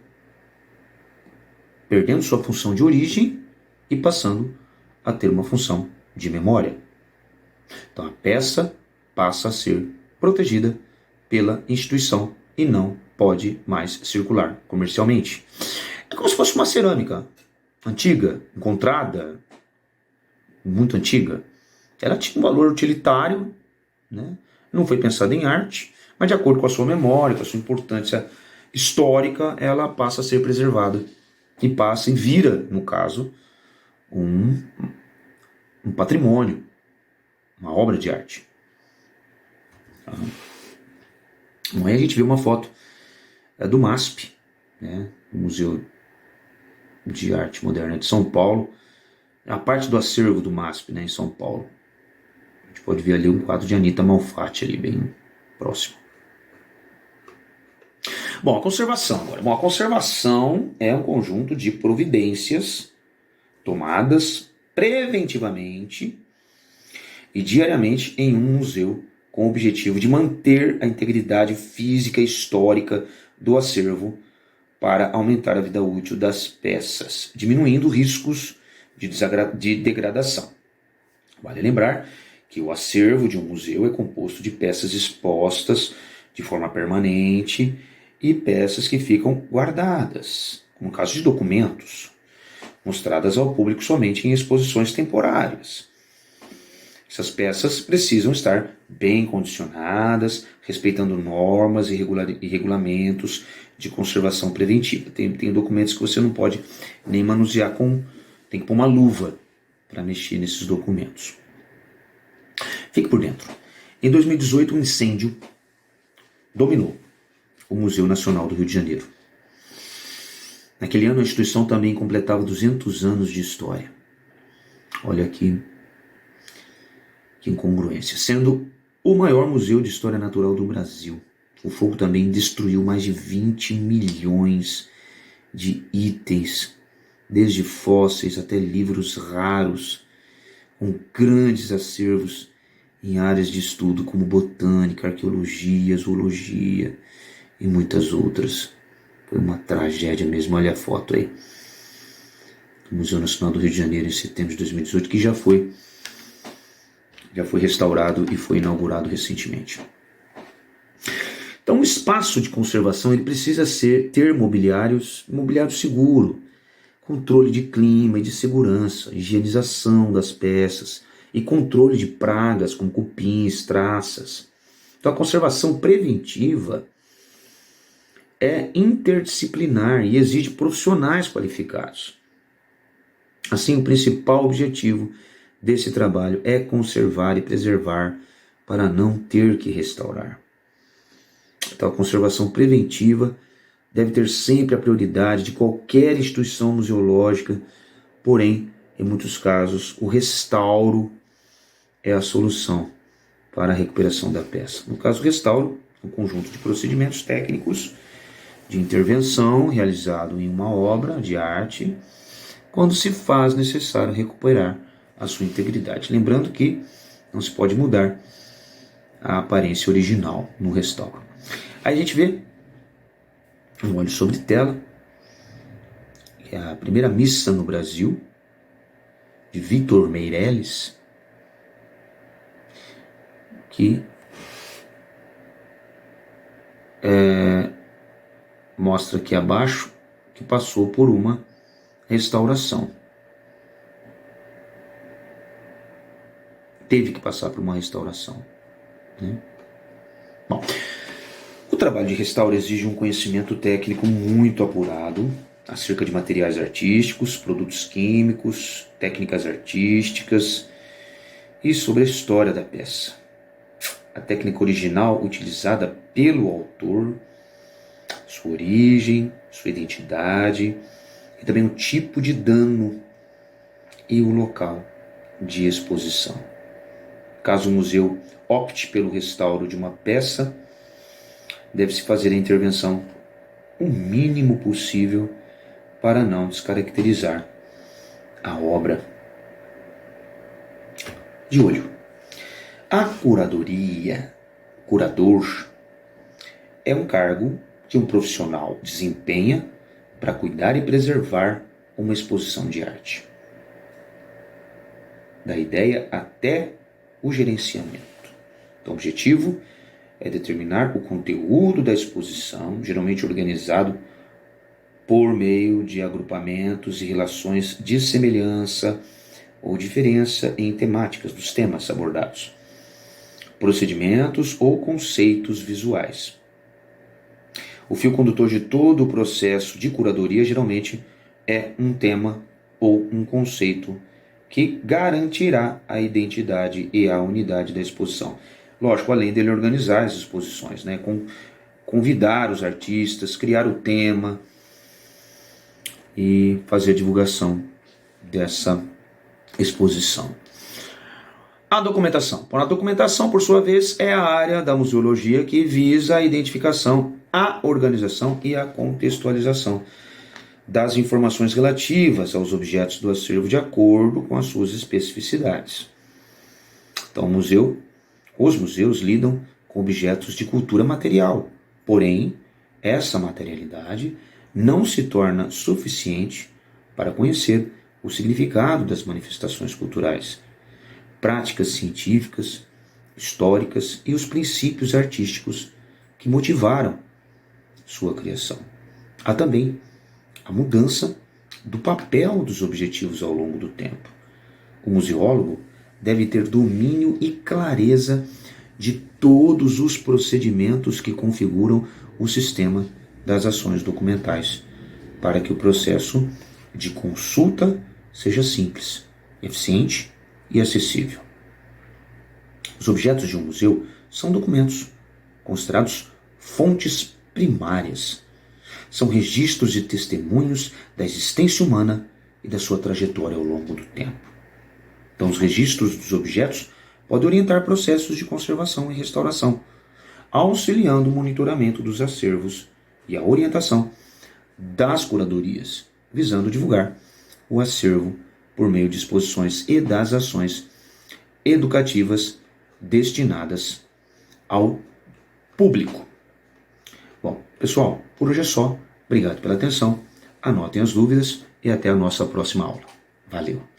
[SPEAKER 1] perdendo sua função de origem e passando a ter uma função de memória. Então a peça passa a ser protegida pela instituição e não pode mais circular comercialmente. É como se fosse uma cerâmica antiga, encontrada, muito antiga. Ela tinha um valor utilitário, né? Não foi pensada em arte, mas de acordo com a sua memória, com a sua importância histórica, ela passa a ser preservada e passa e vira, no caso, um patrimônio, uma obra de arte. Então, aí a gente vê uma foto do MASP, né, o Museu de Arte Moderna de São Paulo, a parte do acervo do MASP, né, em São Paulo. A gente pode ver ali um quadro de Anita Malfatti ali, bem próximo. Bom, a conservação agora. Bom, a conservação é um conjunto de providências tomadas preventivamente e diariamente em um museu com o objetivo de manter a integridade física e histórica do acervo para aumentar a vida útil das peças, diminuindo riscos de degradação. Vale lembrar que o acervo de um museu é composto de peças expostas de forma permanente e peças que ficam guardadas, no caso de documentos, mostradas ao público somente em exposições temporárias. Essas peças precisam estar bem condicionadas, respeitando normas e regulamentos de conservação preventiva. Tem documentos que você não pode nem manusear tem que pôr uma luva para mexer nesses documentos. Fique por dentro. Em 2018, um incêndio dominou o Museu Nacional do Rio de Janeiro. Naquele ano, a instituição também completava 200 anos de história. Olha aqui que incongruência. Sendo o maior museu de história natural do Brasil, o fogo também destruiu mais de 20 milhões de itens, desde fósseis até livros raros, com grandes acervos em áreas de estudo como botânica, arqueologia, zoologia e muitas outras. Foi uma tragédia mesmo. Olha a foto aí do Museu Nacional do Rio de Janeiro em setembro de 2018, que já foi restaurado e foi inaugurado recentemente. Então, o espaço de conservação ele precisa ter mobiliário seguro, controle de clima e de segurança, higienização das peças e controle de pragas como cupins, traças. Então, a conservação preventiva é interdisciplinar e exige profissionais qualificados. Assim, o principal objetivo desse trabalho é conservar e preservar para não ter que restaurar. Então, a conservação preventiva deve ter sempre a prioridade de qualquer instituição museológica, porém, em muitos casos, o restauro é a solução para a recuperação da peça. No caso, o restauro é um conjunto de procedimentos técnicos de intervenção realizado em uma obra de arte, quando se faz necessário recuperar a sua integridade. Lembrando que não se pode mudar a aparência original no restauro. Aí a gente vê um óleo sobre tela, que é a primeira missa no Brasil, de Victor Meirelles, que mostra aqui abaixo que passou por uma restauração. Teve que passar por uma restauração, né? Bom, o trabalho de restauro exige um conhecimento técnico muito apurado acerca de materiais artísticos, produtos químicos, técnicas artísticas e sobre a história da peça. A técnica original utilizada pelo autor, sua origem, sua identidade e também o tipo de dano e o local de exposição. Caso o museu opte pelo restauro de uma peça, deve-se fazer a intervenção o mínimo possível para não descaracterizar a obra. De olho. A curadoria, curador, é um cargo que um profissional desempenha para cuidar e preservar uma exposição de arte. Da ideia até o gerenciamento. Então, o objetivo é determinar o conteúdo da exposição, geralmente organizado por meio de agrupamentos e relações de semelhança ou diferença em temáticas dos temas abordados, procedimentos ou conceitos visuais. O fio condutor de todo o processo de curadoria geralmente é um tema ou um conceito que garantirá a identidade e a unidade da exposição. Lógico, além dele organizar as exposições, né? Convidar os artistas, criar o tema e fazer a divulgação dessa exposição. A documentação. A documentação, por sua vez, é a área da museologia que visa a identificação, a organização e a contextualização das informações relativas aos objetos do acervo de acordo com as suas especificidades. Então, os museus lidam com objetos de cultura material, porém, essa materialidade não se torna suficiente para conhecer o significado das manifestações culturais, práticas científicas, históricas e os princípios artísticos que motivaram sua criação. Há também a mudança do papel dos objetivos ao longo do tempo. O museólogo deve ter domínio e clareza de todos os procedimentos que configuram o sistema das ações documentais, para que o processo de consulta seja simples, eficiente e acessível. Os objetos de um museu são documentos, considerados fontes primárias. São registros e testemunhos da existência humana e da sua trajetória ao longo do tempo. Então, os registros dos objetos podem orientar processos de conservação e restauração, auxiliando o monitoramento dos acervos e a orientação das curadorias, visando divulgar o acervo por meio de exposições e das ações educativas destinadas ao público. Bom, pessoal, por hoje é só. Obrigado pela atenção, anotem as dúvidas e até a nossa próxima aula. Valeu!